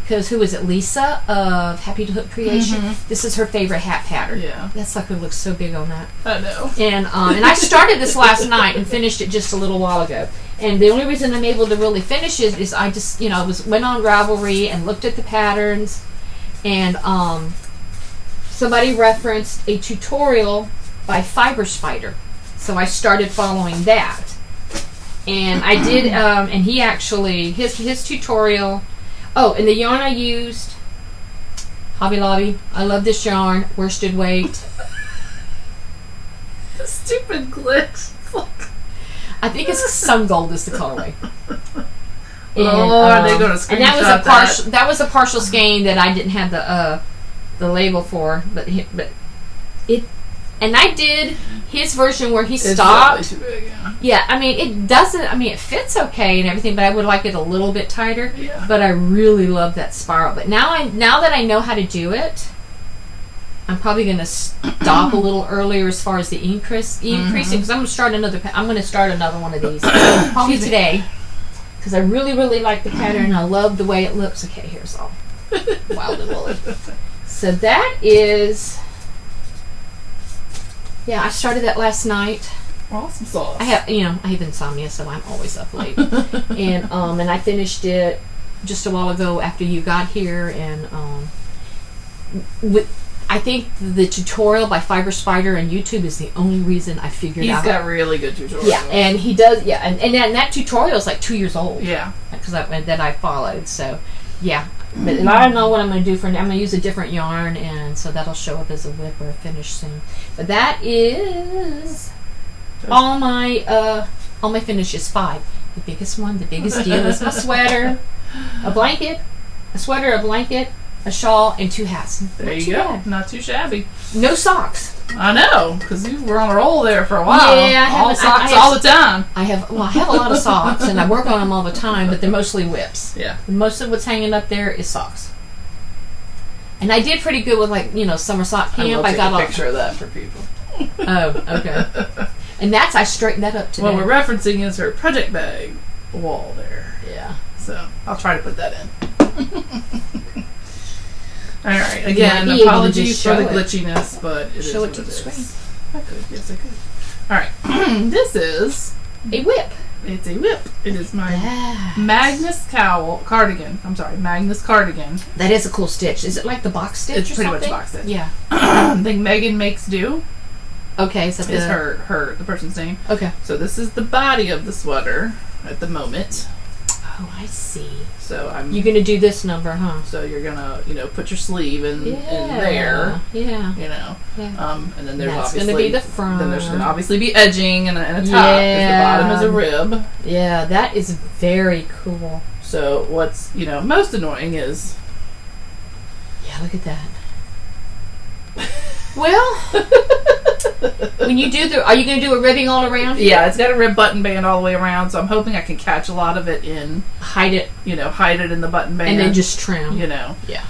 Because who is it? Lisa of Happy to Hook Creation. Mm-hmm. This is her favorite hat pattern. Yeah, that sucker looks so big on that. I know. And I started this last night and finished it just a little while ago. And the only reason I'm able to really finish it is I just went on Ravelry and looked at the patterns, and somebody referenced a tutorial by Fiber Spider, so I started following that. And I did, and he actually his tutorial. Oh, and the yarn I used, Hobby Lobby. I love this yarn. Worsted weight. The stupid glitch. I think it's Sun Gold is the colorway. And, they go to screenshot and that was a partial skein that I didn't have the label for, but it. And I did his version where he stopped. It's probably too big, yeah. Yeah, I mean, it doesn't. I mean, it fits okay and everything, but I would like it a little bit tighter. Yeah. But I really love that spiral. But now that I know how to do it, I'm probably going to stop a little earlier as far as the increasing because I'm going to start another one of these probably today because I really like the pattern and I love the way it looks. Okay, here's all wild and woolly. So that is. Yeah, I started that last night. Awesome sauce. I have insomnia, so I'm always up late. and I finished it just a while ago after you got here, and I think the tutorial by Fiber Spider on YouTube is the only reason I figured out. He's got really good tutorials. Yeah, and he does. Yeah, and that tutorial is like 2 years old. Yeah, because that I followed. So, yeah. But I don't know what I'm going to do I'm going to use a different yarn, and so that'll show up as a whip or a finish soon. But that is all my finishes. 5. The biggest one, the biggest deal is my sweater, a blanket, a shawl, and 2 hats. There you go. Bad. Not too shabby. No socks. I know, because you were on a roll there for a while. Yeah, all socks all the time. I have a lot of socks, and I work on them all the time, but they're mostly whips. Yeah. Most of what's hanging up there is socks. And I did pretty good with summer sock camp. I got a picture of that for people. Oh, okay. And I straightened that up today. What we're referencing is her project bag wall there. Yeah. So I'll try to put that in. All right. Again, apologies for the glitchiness, but it show is it to the screen. I could. Yes, I could. All right. This is a whip. It's a whip. It is my Magnus cardigan. I'm sorry, Magnus cardigan. That is a cool stitch. Is it like the box stitch? It's or pretty something? much box stitch. Yeah. I think Megan Makes Do. Okay, so is the person's name. Okay. So this is the body of the sweater at the moment. Oh, I see. So you're gonna do this number, huh? So you're gonna, put your sleeve in there. Yeah. Yeah. And then there's that's obviously gonna be the front. Then there's gonna obviously be edging and a top. Yeah. The bottom is a rib. Yeah, that is very cool. So what's most annoying is. Yeah, look at that. Well, when you do are you going to do a ribbing all around? Yeah, it's got a rib button band all the way around, so I'm hoping I can catch a lot of it in. Hide it in the button band. And then just trim. Yeah.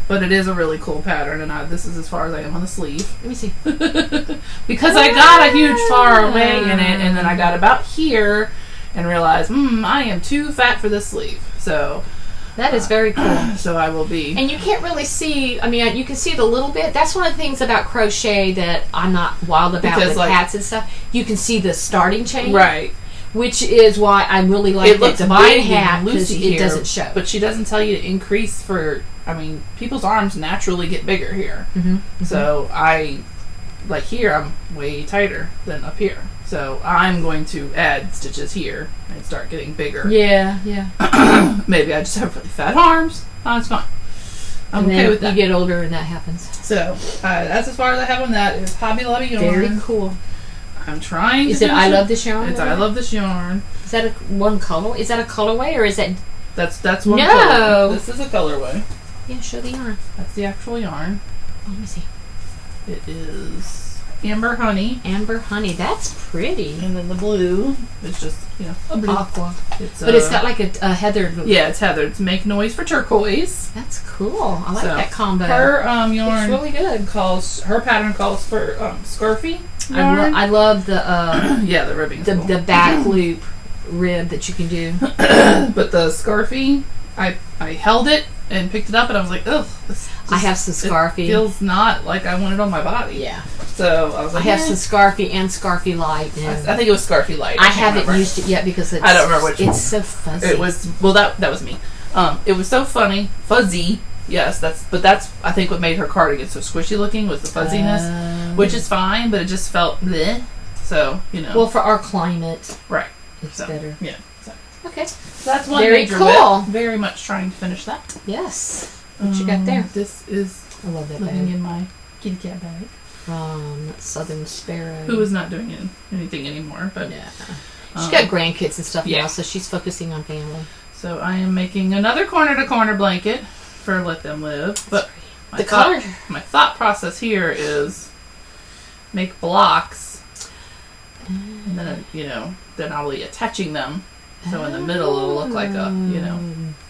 But it is a really cool pattern, and this is as far as I am on the sleeve. Let me see. Because I got a huge far away in it, and then I got about here and realized, I am too fat for this sleeve. So. That is very cool. So I will be. And you can't really see, you can see it a little bit. That's one of the things about crochet that I'm not wild about with hats and stuff. You can see the starting chain. Right. Which is why I really like the divine hat because it doesn't show. But she doesn't tell you to increase people's arms naturally get bigger here. Mm-hmm. So here I'm way tighter than up here. So I'm going to add stitches here and start getting bigger. Yeah. Maybe I just have really fat arms. It's fine. I'm okay with that. You get older and that happens. So that's as far as I have on that. Is Hobby Lobby yarn. Very cool. I'm trying. Is it I Love This Yarn? It's I Love This Yarn. Is that one color? Is that a colorway or is that? That's one. No. This is a colorway. Yeah, show the yarn. That's the actual yarn. Oh, let me see. It is. Amber Honey. That's pretty. And then the blue is just, a blue. Aqua. But it's got like a heathered look. Yeah, it's heathered. It's Make Noise for Turquoise. That's cool. I like that combo. Her yarn. It's really good. Her pattern calls for Scarfy yarn. I love the the ribbing. The back loop rib that you can do. But the scarfie, I held it and picked it up, and I was like, ugh. I have some scarfie. It feels not like I want it on my body. Yeah. So I was like, I have some scarfie and scarfie light. And I think it was scarfie light. I haven't used it yet because I don't remember which. It's so fuzzy. It was that was me. It was so fuzzy. Yes, that's I think what made her cardigan so squishy looking was the fuzziness, which is fine, but it just felt bleh. So Well, for our climate, right? It's better. Yeah. So. Okay. So that's one very major cool. whip. Very much trying to finish that. Yes. What you got there? This is I love that living bag. in my kitty cat bag. From Southern Sparrow. Who is not doing anything anymore, but yeah. She's got grandkids and stuff now, so she's focusing on family. So I am making another corner-to-corner blanket for Let Them Live. But my thought process here is make blocks, and then then I'll be attaching them. So in the middle it'll look like a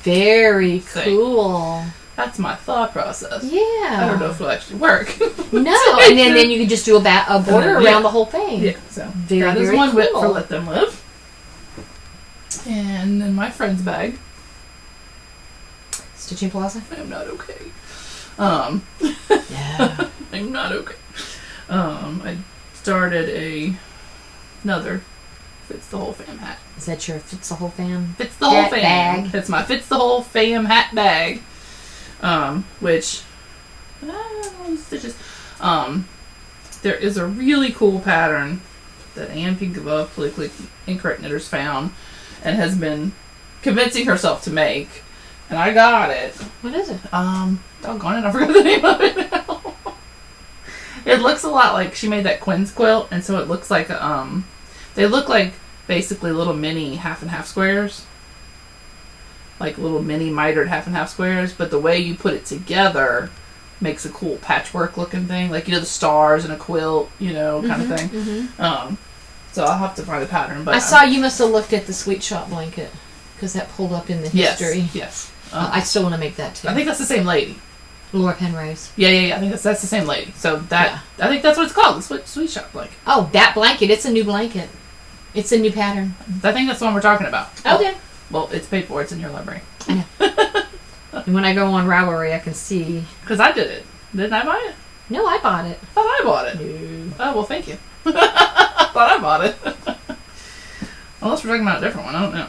very thing. Cool. That's my thought process. Yeah. I don't know if it'll actually work. No, and then you can just do a border around the whole thing. Yeah. So that is very one cool. whip for Let Them Live. And in my friend's bag. Stitching Plaza? I'm not okay. Yeah. I'm not okay. I started another Fits the Whole Fam hat. Is that your Fits the Whole Fam? Fits the Whole Fam bag. It's my Fits the Whole Fam hat bag. Which stitches. There is a really cool pattern that Ann Pink of Politically Incorrect Knitters found and has been convincing herself to make. And I got it. What is it? Doggone it, I forgot the name of it now. It looks a lot like she made that Quinn's quilt, and so it looks like they look like basically little mini half and half squares. Like little mini mitered half and half squares, but the way you put it together makes a cool patchwork looking thing. Like, the stars in a quilt, kind of thing. Mm-hmm. So I'll have to find the pattern. But I saw you must have looked at the Sweet Shop blanket because that pulled up in the history. Yes. I still want to make that too. I think that's the same lady. Laura Penrose. Yeah. I think that's the same lady. So I think that's what it's called, the Sweet Shop blanket. Oh, that blanket. It's a new blanket. It's a new pattern. I think that's the one we're talking about. Okay. Well, it's paid for. It's in your library. I know. And when I go on Ravelry, I can see. Because I did it. Didn't I buy it? No, I bought it. I thought I bought it. No. Oh, well, thank you. I thought I bought it. Unless we're talking about a different one. I don't know.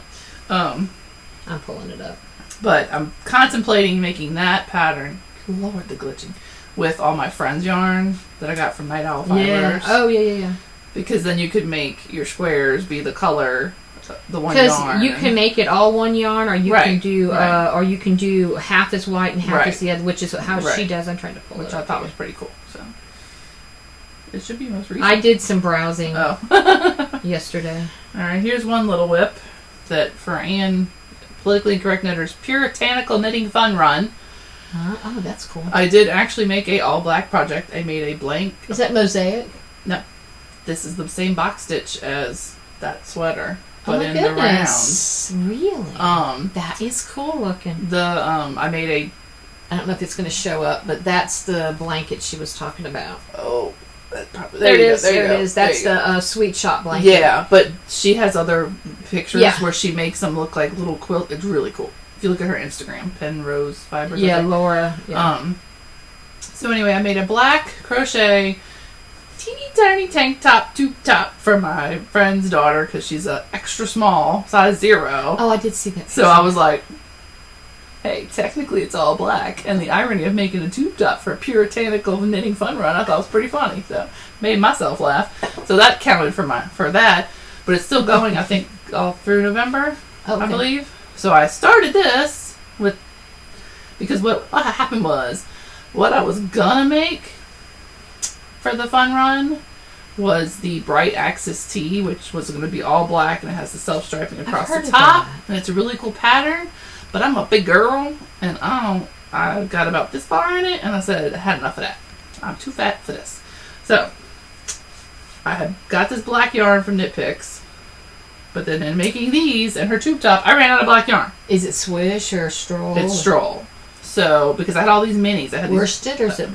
I'm pulling it up. But I'm contemplating making that pattern. Lord, the glitching. With all my friends' yarn that I got from Night Owl Fibers. Yeah. Oh, yeah. Because then you could make your squares be the color, the one yarn. Because you can make it all one yarn, or you can do half as white and half as the other, which is how she does. I'm trying to pull it up. Which I thought was pretty cool. So it should be most recent. I did some browsing yesterday. All right, here's one little whip that for Ann Politically Incorrect Knitters Puritanical Knitting Fun Run. Oh, that's cool. I did actually make a all black project. I made a blank. Is that mosaic? No, this is the same box stitch as that sweater, but in the rounds. Really? That is cool looking. I made a. I don't know if it's going to show up, but that's the blanket she was talking about. Oh. There it is. That's the Sweet Shop blanket. Yeah, but she has other pictures where she makes them look like little quilt. It's really cool. If you look at her Instagram, Penrose Fibers. Yeah, Laura. Yeah. So anyway, I made a black crochet teeny tiny tank top, tube top for my friend's daughter because she's a extra small, size 0. Oh, I did see that. So I was like, hey, technically it's all black. And the irony of making a tube top for a puritanical knitting fun run I thought was pretty funny. So made myself laugh. So that counted for that. But it's still going, I think, all through November, I believe. So I started this because what happened was, what I was gonna make for the fun run was the Bright Axis tee, which was going to be all black and it has the self-striping across the top. And it's a really cool pattern. But I'm a big girl, and I got about this far in it, and I said I had enough of that. I'm too fat for this. So I had got this black yarn from Knit Picks, but then in making these and her tube top, I ran out of black yarn. Is it swish or stroll? It's stroll. So, because I had all these minis. I had worsted, or is it...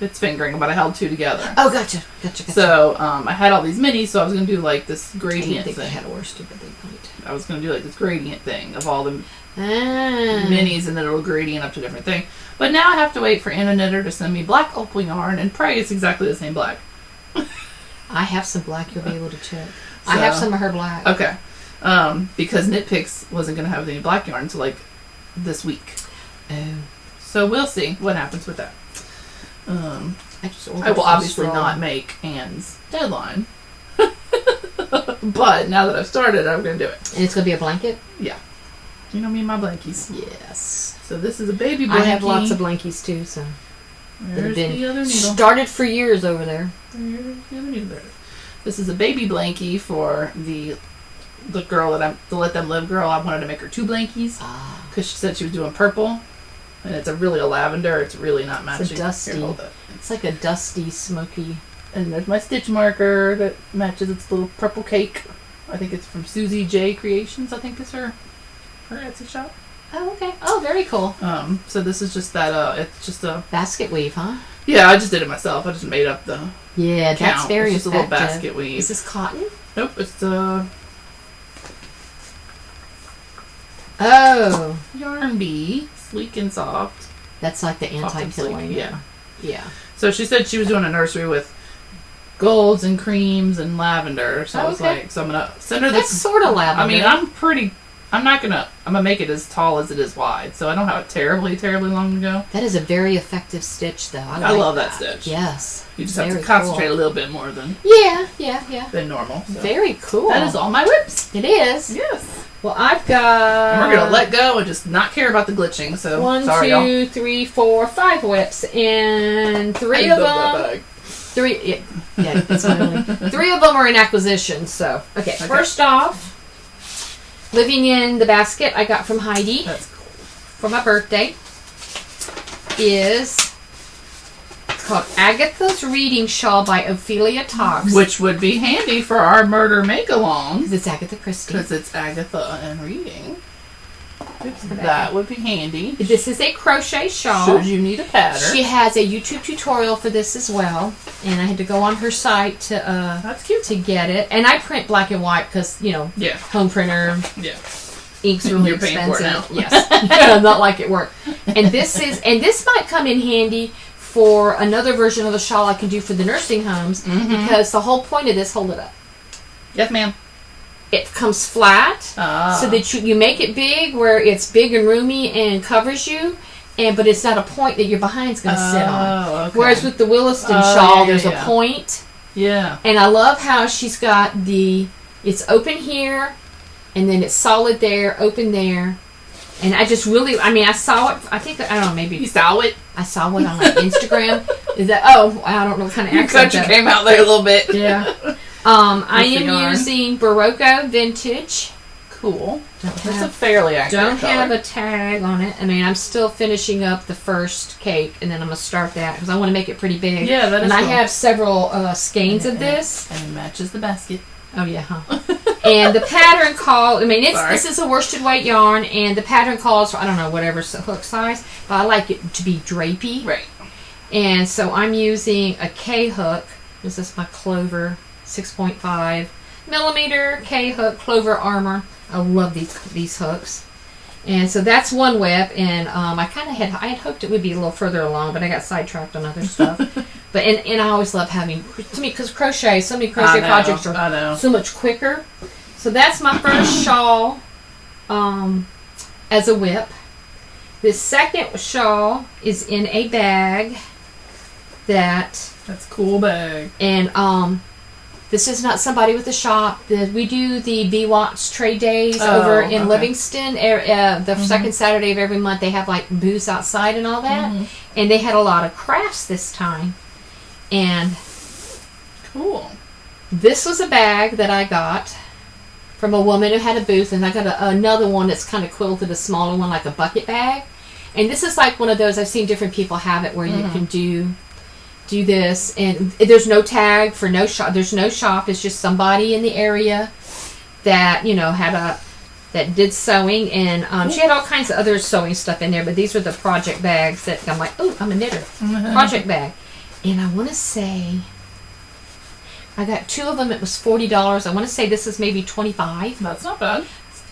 It's fingering, but I held 2 together. Oh, gotcha. So, I had all these minis, so I was going to do, like, this gradient thing. I thing. had a worsted, but they might. I was going to do, like, this gradient thing of all the minis, and then it'll gradient up to different things. But now I have to wait for Anna Knitter to send me black opal yarn, and pray it's exactly the same black. I have some black you'll be able to check. So, I have some of her black. Okay. Because Knit Picks wasn't going to have any black yarn until, like, this week. Oh. So we'll see what happens with that. I will obviously not make Anne's deadline. But now that I've started, I'm going to do it. And it's going to be a blanket? Yeah. You know me and my blankies. Yes. So this is a baby blankie. I have lots of blankies too, so. There's the other needle. Started for years over there. There's the other needle there. This is a baby blankie for the girl the Let Them Live girl. I wanted to make her 2 blankies because she said she was doing purple, and it's a lavender. It's really not matching. It's a dusty. Here, hold it. It's like a dusty, smoky. And there's my stitch marker that matches its little purple cake. I think it's from Susie J Creations. I think is her Etsy shop. Oh, okay. Oh, very cool. So this is just that. It's just a basket weave, huh? Yeah, I just did it myself. I just made up the. Yeah, that's very it's just effective. a little basket weave. Is this cotton? Nope, it's Yarn Bee, sleek and soft. That's like the anti-pilling. Yeah. Yeah. So she said she was doing a nursery with golds and creams and lavender. So I was like, so I'm gonna send her this. That's sort of lavender. I mean, I'm gonna make it as tall as it is wide. So I don't have it terribly long to go. That is a very effective stitch, though. I love that stitch. Yes. You just have to concentrate a little bit more than than normal. So. Very cool. That is all my whips. It is. Yes. Well, I've got. And we're gonna let go and just not care about the glitching. So 1, sorry, 2, y'all. 3, 4, 5 whips, and 3 of them. 3. Yeah, that's my only. 3 of them are in acquisition. So okay. First off, living in the basket I got from Heidi. That's cool. For my birthday is. Called Agatha's Reading Shawl by Ophelia Tox. Which would be handy for our murder make-along. Because it's Agatha Christie. Because it's Agatha and reading. That would be handy. This is a crochet shawl. Should you need a pattern. She has a YouTube tutorial for this as well. And I had to go on her site to that's cute. To get it. And I print black and white because, home printer. Yeah. Ink's really You're paying expensive. for it now. Yes. Not like it worked. And this might come in handy for another version of the shawl I can do for the nursing homes, because the whole point of this, hold it up. Yes, ma'am. It comes flat, so that you make it big, where it's big and roomy and covers you, but it's not a point that your behind's going to sit on. Okay. Whereas with the Williston shawl, there's a point. Yeah. And I love how she's got it's open here, and then it's solid there, open there. And I just really, I saw it, I don't know, maybe. You saw it? I saw it on like Instagram. Is that, I don't know what kind of accent Your country came out there a little bit. Yeah. I am using Barocco Vintage. Cool. That's a fairly accurate Don't color. have a tag on it. I'm still finishing up the first cake, and then I'm going to start that, because I want to make it pretty big. Yeah, that is And cool. I have several skeins of this. And it matches the basket. Oh, yeah, huh? And the pattern this is a worsted weight yarn, and the pattern calls for, I don't know, whatever hook size, but I like it to be drapey. Right. And so I'm using a K hook. This is my Clover 6.5 millimeter K hook, Clover Armor. I love these hooks. And so that's one whip, and I had hoped it would be a little further along, but I got sidetracked on other stuff. But I always love having, to me, because so many crochet projects are so much quicker. So that's my first shawl as a whip. The second shawl is in a bag that's cool bag. And this is not somebody with a shop. We do the BWATS trade days over in Livingston. The second Saturday of every month, they have like booths outside and all that. And they had a lot of crafts this time. And cool. This was a bag that I got from a woman who had a booth, and I got another one that's kind of quilted, a smaller one, like a bucket bag. And this is like one of those, I've seen different people have it where you can do this, and there's no tag for no shop. There's no shop. It's just somebody in the area that had that did sewing, and she had all kinds of other sewing stuff in there, but these were the project bags that I'm like, oh, I'm a knitter. Project bag. And I want to say, I got 2 of them, it was $40. I want to say this is maybe $25. That's not bad.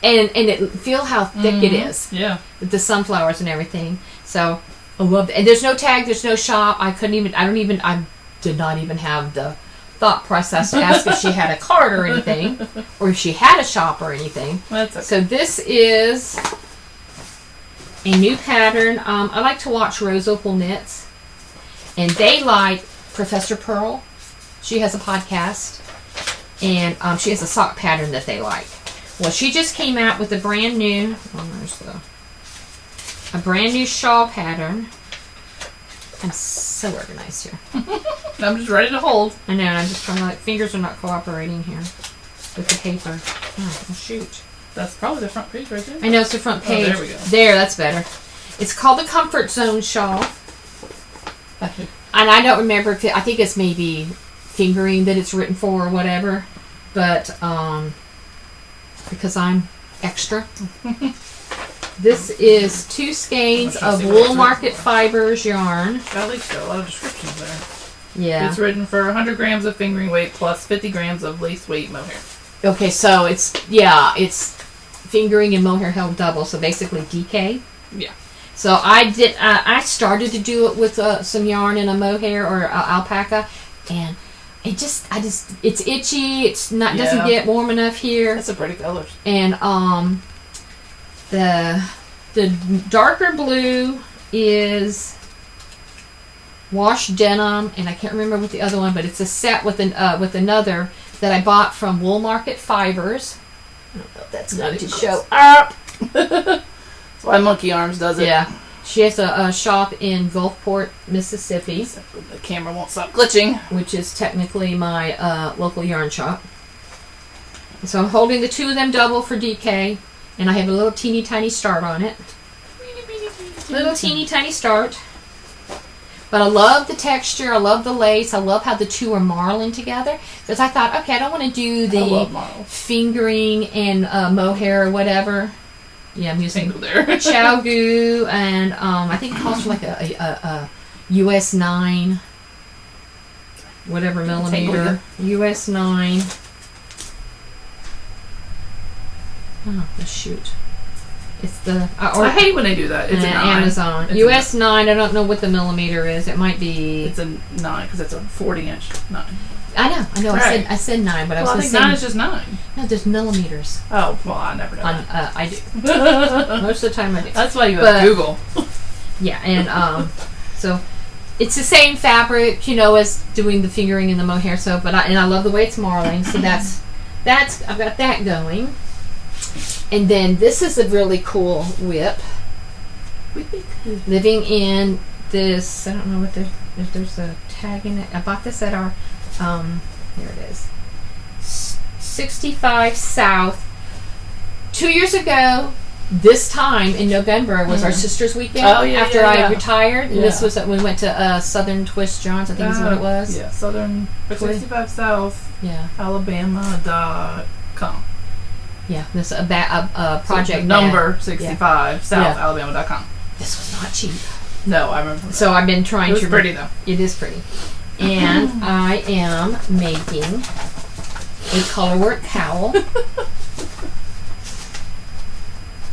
And feel how thick it is. Yeah. With the sunflowers and everything. So, I love it. And there's no tag, there's no shop. I did not even have the thought process to ask if she had a card or anything, or if she had a shop or anything. That's okay. So this is a new pattern. I like to watch Rose Opal Knits, and they like Professor Pearl. She has a podcast, and she has a sock pattern that they like. Well, she just came out with a brand new, a brand new shawl pattern. I'm so organized here. I'm just ready to hold. I know, I'm just trying to, fingers are not cooperating here with the paper. Oh, shoot. That's probably the front page right there. I know, it's the front page. Oh, there we go. There, that's better. It's called the Comfort Zone Shawl. And I don't remember if I think it's maybe fingering that it's written for or whatever. But, because I'm extra. This is 2 skeins of Wool Market Fibers yarn. At least got a lot of descriptions there. Yeah. It's written for 100 grams of fingering weight plus 50 grams of lace weight mohair. Okay, so it's fingering and mohair held double, so basically DK. Yeah. So I started to do it with some yarn and a mohair or alpaca, and it's itchy. It's not doesn't get warm enough here. That's a pretty color. And the darker blue is wash denim, and I can't remember what the other one, but it's a set with another that I bought from Wool Market Fibers. I don't know if that's going to show up. That's why Monkey Arms does it. Yeah. She has a shop in Gulfport, Mississippi. The camera won't stop glitching. Which is technically my local yarn shop. So I'm holding the 2 of them double for DK, and I have a little teeny tiny start on it. Little teeny tiny start. But I love the texture, I love the lace, I love how the 2 are marling together. Because I thought, okay, I don't want to do the fingering and mohair or whatever. Yeah, I'm using Chow Goo, and I think it calls for like a US 9, whatever millimeter. US 9. Oh, shoot. It's the... I hate when they do that. It's an Amazon. It's US 9, I don't know what the millimeter is. It might be... It's a 9, because it's a 40-inch 9. I know. Right. I said 9, but I was going to say... 9 is just 9. No, there's millimeters. Oh, well, I never know that. I do. Most of the time I do. That's why you have Google. Yeah, and so... It's the same fabric, as doing the fingering and the mohair. So, I love the way it's marling. So that's I've got that going. And then this is a really cool whip. Living in this, I don't know if there's a tag in it. I bought this at our, here it is, 65 South. 2 years ago, this time in November was our sister's weekend. Oh, yeah, after I retired. And this was when we went to Southern Twist Johns, I think is what it was. Yeah, Southern 65 South. Yeah. Alabama.com. Yeah, this a project number 65 SouthAlabama.com. This was not cheap. No, I remember that. So I've been trying to... It's pretty, though. It is pretty. And I am making a colorwork cowl.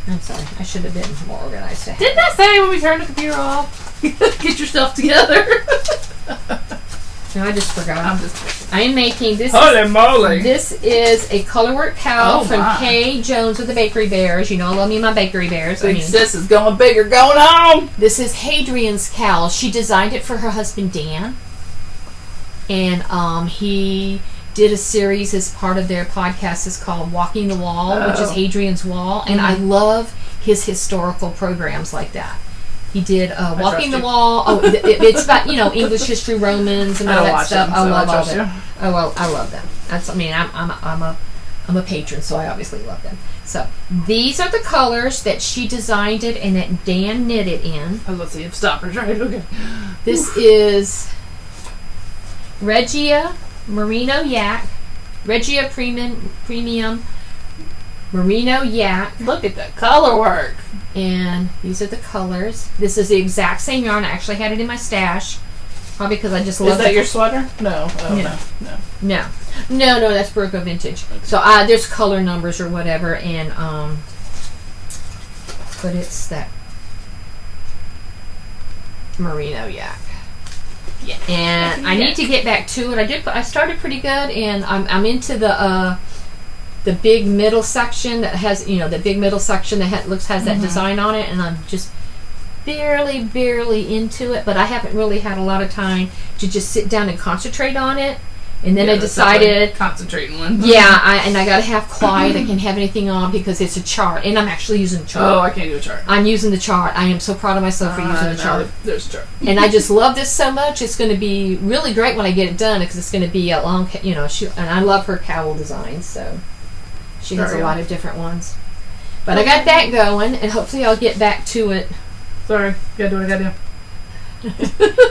I'm sorry. I should have been more organized. Didn't I say when we turned the computer off? Get your stuff together. No, I just forgot. I am making this. Holy moly! This is a colorwork cowl from Kay Jones with the Bakery Bears. I love me my Bakery Bears. Big sis is going bigger, going home. This is Hadrian's cowl. She designed it for her husband Dan, and he did a series as part of their podcast. It's called Walking the Wall, which is Hadrian's Wall, and I love his historical programs like that. He did Walking the Wall. Oh, it's about English history, Romans, and all that stuff. I love all that. Oh well, I love them. I'm a patron, so I obviously love them. So these are the colors that she designed it and that Dan knit it in. I was about to say if stoppers, right? Okay. This is Regia Merino Yak, Regia Premium merino yak. Look at the color work. And these are the colors. This is the exact same yarn. I actually had it in my stash. Probably because I just love it. Is that your sweater? No. Oh, No, that's Broco Vintage. So there's color numbers or whatever, and but it's that merino yak. Yeah. And I need to get back to it. I started pretty good, and I'm into the big middle section that has the big middle section that has that design on it, and I'm just barely into it, but I haven't really had a lot of time to just sit down and concentrate on it. And then I decided concentrating one. Yeah, I gotta have quiet. I can't have anything on because it's a chart, and I'm actually using the chart. Oh, I can't do a chart. I'm using the chart. I am so proud of myself for using the chart. There's a chart. And I just love this so much. It's going to be really great when I get it done because it's going to be a long, and I love her cowl designs, so she has a lot of different ones. But I got that going, and hopefully I'll get back to it. Sorry, gotta do what I gotta do.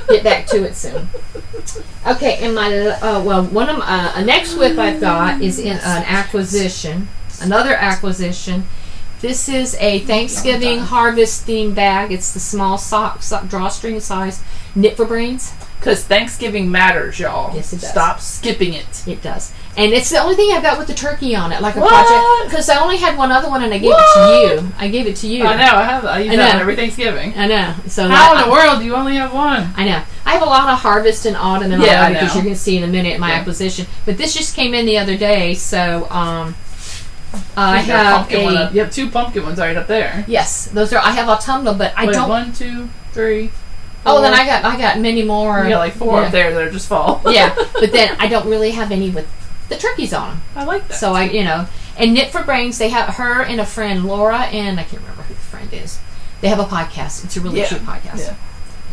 Get back to it soon. Okay, and my one of my next whip I've got is in another acquisition. This is a Thanksgiving harvest themed bag. It's the small drawstring size knit for brains. Because Thanksgiving matters, y'all. Yes, it does. Stop skipping it. It does. And it's the only thing I've got with the turkey on it, like a project. Because I only had one other one, and I gave it to you. I gave it to you. I know. I use that every Thanksgiving. I know. So how in the world do you only have one? I know. I have a lot of harvest and autumn and all that because you're going to see in a minute my acquisition. But this just came in the other day, so I have you have 2 pumpkin ones right up there. Yes, those are. I have autumnal, but I don't. 1, 2, 3. 4. Oh, then I got many more. You got like 4 up there that are just fall. Yeah, but then I don't really have any with the turkeys on them. I like that. So and Knit for Brains, they have her and a friend, Laura, and I can't remember who the friend is. They have a podcast. It's a really cute podcast. Yeah.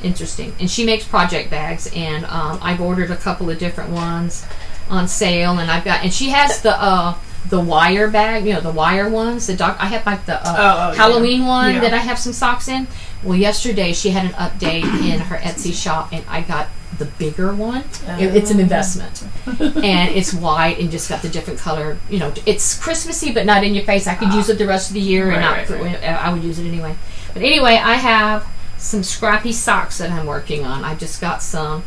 Interesting. And she makes project bags, and I've ordered a couple of different ones on sale, and she has the wire bag, the wire ones. I have like the Halloween one that I have some socks in. Well, yesterday she had an update in her Etsy shop, and I got the bigger one. It's an investment, and it's white and just got the different color. It's Christmassy, but not in your face. I could use it the rest of the year, I would use it anyway. But anyway, I have some scrappy socks that I'm working on. I just got some.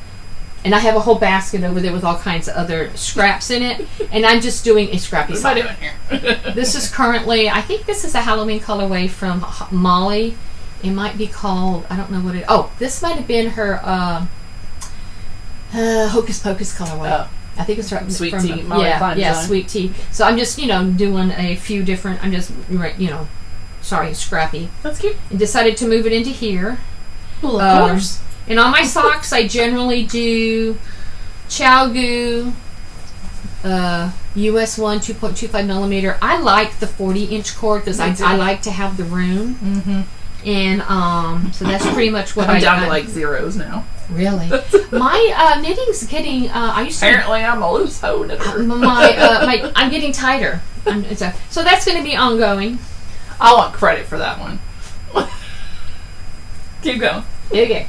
And I have a whole basket over there with all kinds of other scraps in it. And I'm just doing a scrappy sock. What am I doing here? This is currently, I think this is a Halloween colorway from Molly. It might be called, I don't know what it is. Oh, this might have been her Hocus Pocus colorway. Oh. I think it's right. Sweet tea. Molly Sweet tea. So I'm just, doing a few different, scrappy. That's cute. And decided to move it into here. Well, of course. And on my socks, I generally do ChowGoo, US 1 2.25 millimeter. I like the 40-inch cord because I like to have the room. Mm-hmm. And so that's pretty much what I'm down to like zeros now. Really? My knitting's getting. Apparently, I'm a loose hoe knitter. I'm getting tighter. So that's going to be ongoing. I want credit for that one. Keep going. Okay.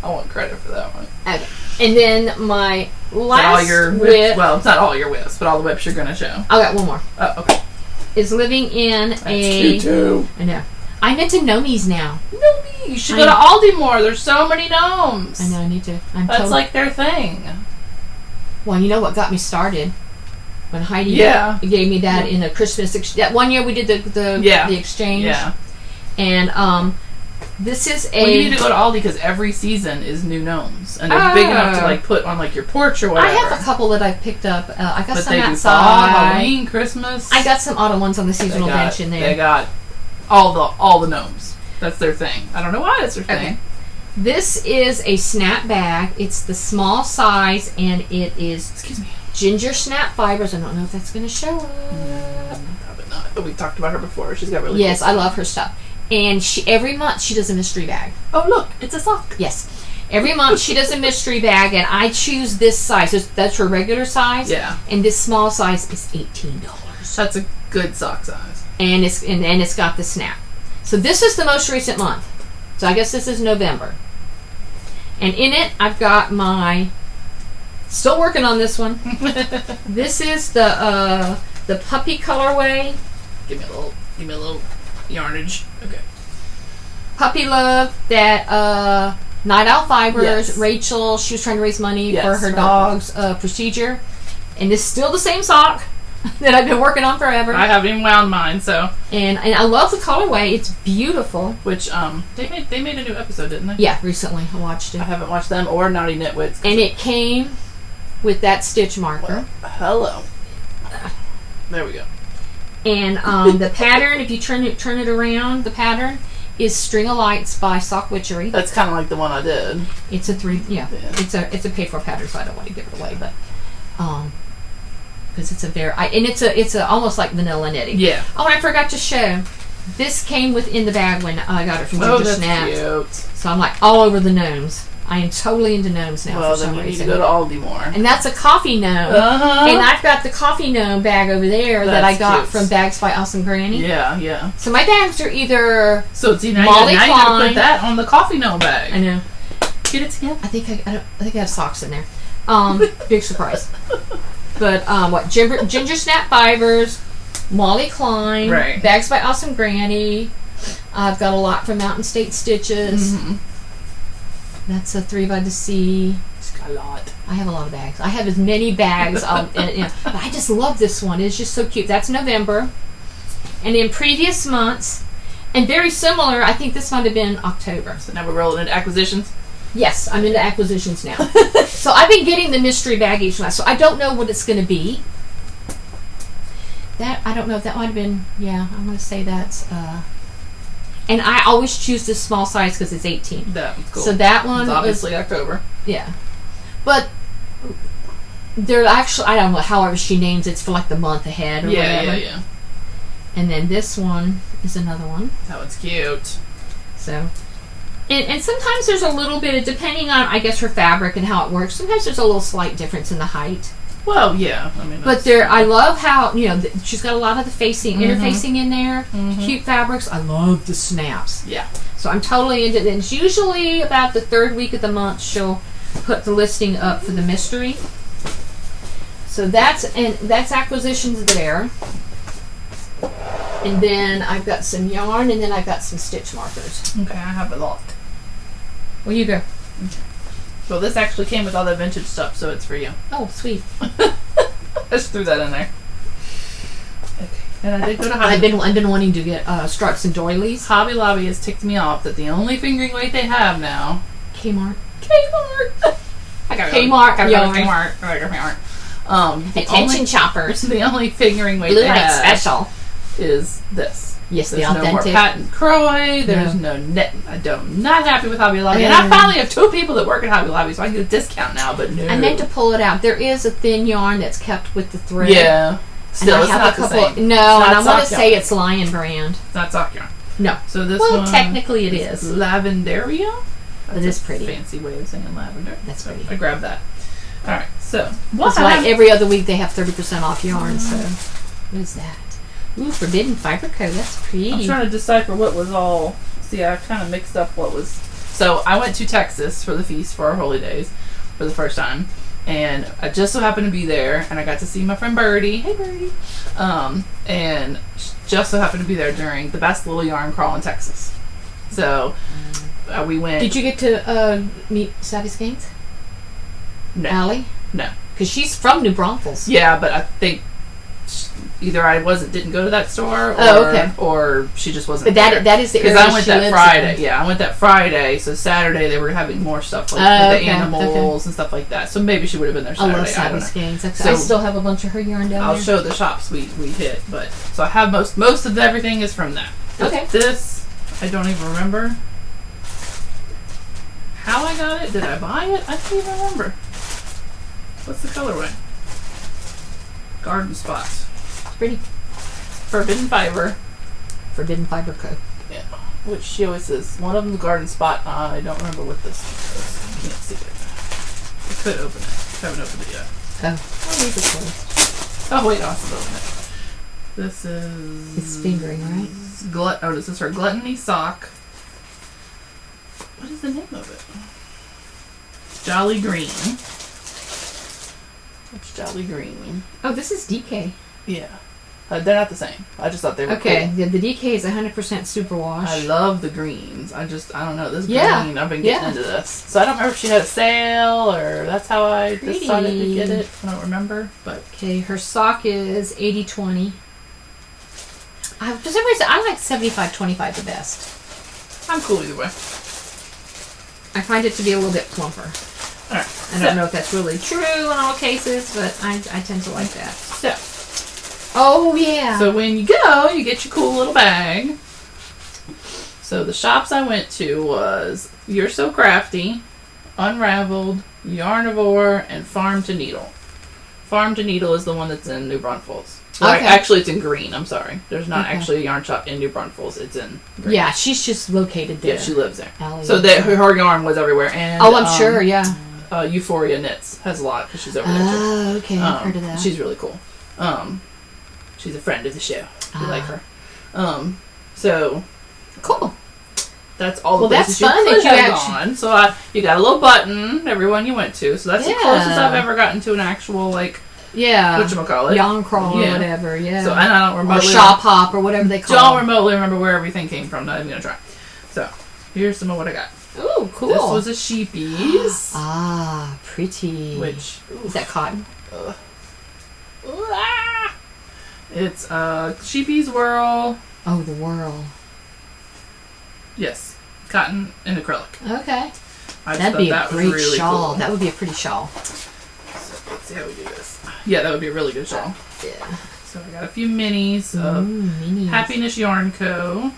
I want credit for that one. Okay. And then my last whip. Well, it's not all your whips, but all the whips you're going to show. I got one more. Oh, okay. Is living in That's cute too. I know. I'm into gnomies now. Gnomies. You should go to Aldi more. There's so many gnomes. I know. I need to. That's like their thing. Well, you know what got me started? When Heidi gave me that in a Christmas that one year we did the exchange. Yeah. And this is you need to go to Aldi because every season is new gnomes, and they're big enough to like put on like your porch or whatever. I have a couple that I've picked up. I got some outside. Fall, Halloween, Christmas. I got some autumn ones on the seasonal bench in there. They got all the gnomes. That's their thing. I don't know why that's their thing. This is a snap bag. It's the small size, and it is ginger snap fibers. I don't know if that's going to show up. Probably not. But we talked about her before. She's got really cool stuff. I love her stuff. And every month she does a mystery bag. Oh, look, it's a sock. Yes. Every month she does a mystery bag, and I choose this size. That's her regular size. Yeah. And this small size is $18. That's a good sock size. And it's got the snap. So this is the most recent month. So I guess this is November. And in it, I've got still working on this one. This is the puppy colorway. Give me a little yardage. Okay. Puppy Love, that Night Owl Fibers, Yes. Rachel, she was trying to raise money Yes, for her right. dog's procedure. And it's still the same sock that I've been working on forever. I haven't even wound mine, so. And I love the colorway. It's beautiful. Which, they made a new episode, didn't they? Yeah, recently I watched it. I haven't watched them or Naughty Nitwits. And it came with that stitch marker. Well, hello. There we go. And the pattern, if you turn it around, the pattern is String of Lights by Sock Witchery. That's kind of like the one I did. It's a it's a paid for pattern, so I don't want to give it away, but because it's a very it's a almost like vanilla knitting. Yeah. Oh, and I forgot to show. This came within the bag when I got it from Ginger that's Snaps. cute. So I'm like all over the gnomes. I am totally into gnomes now Well, for some then you reason. need to go to Aldi more. And that's a coffee gnome. Uh-huh. And I've got the coffee gnome bag over there that I That's got cute. from Bags by Awesome Granny. Yeah. So my bags are either So see, now Molly you gotta Klein. put that on the coffee gnome bag. I know. Get it together. I think I have socks in there. Big surprise. But what Ginger Snap Fibers, Molly Klein, Right. Bags by Awesome Granny. I've got a lot from Mountain State Stitches. Mm-hmm. That's a 3 by the Sea. It's got a lot. I have a lot of bags. I have as many bags. But I just love this one. It's just so cute. That's November. And in previous months, and very similar, I think this might have been October. So now we're rolling into acquisitions. Yes, I'm into acquisitions now. So I've been getting the mystery bag each month. So I don't know what it's going to be. That I don't know if that might have been. Yeah, I'm going to say that's. And I always choose this small size because it's 18. That's cool. So that one it's was obviously October. yeah, but they're actually I don't know however she names it, it's for like the month ahead or whatever. Yeah. And then this one is another one. That one's cute. So. And sometimes there's a little bit of, depending on, I guess, her fabric and how it works, sometimes there's a little slight difference in the height. Well, yeah. I mean, But I love how, she's got a lot of the interfacing in there. Mm-hmm. Cute fabrics. I love the snaps. Yeah. So I'm totally into it. And it's usually about the third week of the month she'll put the listing up for the mystery. So that's acquisitions there. And then I've got some yarn, and then I've got some stitch markers. Okay, I have a lot. Well, you go. Okay. Well, this actually came with all the vintage stuff, so it's for you. Oh, sweet. I just threw that in there. Okay. And I did go to Hobby I've been wanting to get stripes and doilies. Hobby Lobby has ticked me off that the only fingering weight they have now. Kmart. I gotta Kmart. go to yarn. Kmart. I gotta go to Kmart. Attention shoppers. The only fingering weight Blue they Night have Special. is this. Yes, There's the no more authentic. patent croy. There's no net. I'm not happy with Hobby Lobby. And I finally have 2 people that work at Hobby Lobby, so I get a discount now, but no. I meant to pull it out. There is a thin yarn that's kept with the thread. Yeah. Still, and it's I have not a couple. the same. No, It's and not I want to sock say yarn. it's Lion brand. It's not sock yarn. No. So this Well, one, technically it is. Lavendaria. It is pretty. Fancy way of saying lavender. That's So pretty. I grabbed that. All right. So It's like every other week they have 30% off yarn. So what is that? Ooh, Forbidden Fiber Co. That's pretty. I'm trying to decipher what was all. See, I kind of mixed up what was. So I went to Texas for the feast for our holy days for the first time, and I just so happened to be there, and I got to see my friend Birdie. Hey, Birdie. And just so happened to be there during the best little yarn crawl in Texas. So we went. Did you get to meet Savvy Skeins? No. Allie? No. Because she's from New Braunfels. Yeah, but I think either I didn't go to that store, or she just wasn't. But that is the area because I went she that lives Friday. in. Yeah, I went that Friday. So Saturday they were having more stuff like with the animals and stuff like that. So maybe she would have been there Saturday. I love Savvy Skeins. I still have a bunch of her yarn down I'll there. show the shops we hit, but so I have most of everything is from that. But Okay. This I don't even remember how I got it. Did I buy it? I don't even remember. What's the colorway? Garden Spot. It's pretty. Forbidden Fiber. Forbidden Fiber Co. Yeah. Which she always says. One of them's Garden Spot. I don't remember what this is. I can't see it. I could open it. I haven't opened it yet. Oh. I'll leave it closed. Oh, wait. I'll have to open it. This is... It's fingering, right? This is her Gluttony sock. What is the name of it? Jolly Green. What's Jolly Green? Oh, this is DK. Yeah. They're not the same. I just thought they were Okay, cool. the DK is 100% superwash. I love the greens. I don't know. This green, I've been getting into this. So I don't remember if she had a sale or that's how I decided to get it. I don't remember. But okay, her sock is 80-20. For some reason, I like 75-25 the best. I'm cool either way. I find it to be a little bit plumper. All right. I don't know if that's really true in all cases, but I tend to like that. So. Oh, yeah. So when you go, you get your cool little bag. So the shops I went to was You're So Crafty, Unraveled, Yarnivore, and Farm to Needle. Farm to Needle is the one that's in New Braunfels. Well, okay. Actually, it's in Green. I'm sorry. There's not actually a yarn shop in New Braunfels. It's in Green. Yeah, she's just located there. Yeah, she lives there. Allie So her yarn was everywhere. And I'm sure, yeah. Euphoria Knits has a lot because she's over there too. Oh, okay. I've heard of that. She's really cool. She's a friend of the show. We like her. So cool. That's all the that's places fun you could that you have gone. So you got a little button, everyone you went to. So that's the closest I've ever gotten to an actual, like, whatchamacallit? Yarn crawl or whatever, yeah. So, and I don't remember. Or shop hop or whatever they call it. Don't remotely remember where everything came from. Not even going to try. So, here's some of what I got. Ooh, cool. This was a sheepies. Ah, pretty. Which, is that cotton? It's sheepies whirl. Oh, the whirl. Yes, cotton and acrylic. Okay. That'd be a great really shawl. Cool. That would be a pretty shawl. So let's see how we do this. Yeah, that would be a really good shawl. Yeah. So I got a few minis of Happiness Yarn Co.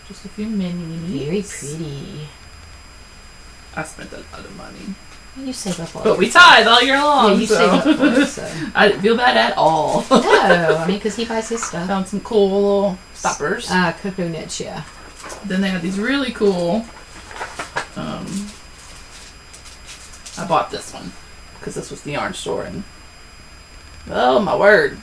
Just a few minis. Very pretty. I spent a lot of money. You save up all. But we tithe all year long. Yeah, you save up for it, so. I didn't feel bad at all. No, I mean, because he buys his stuff. Found some cool little stoppers. Cocoa knits, yeah. Then they had these really cool. I bought this one because this was the yarn store, and oh my word!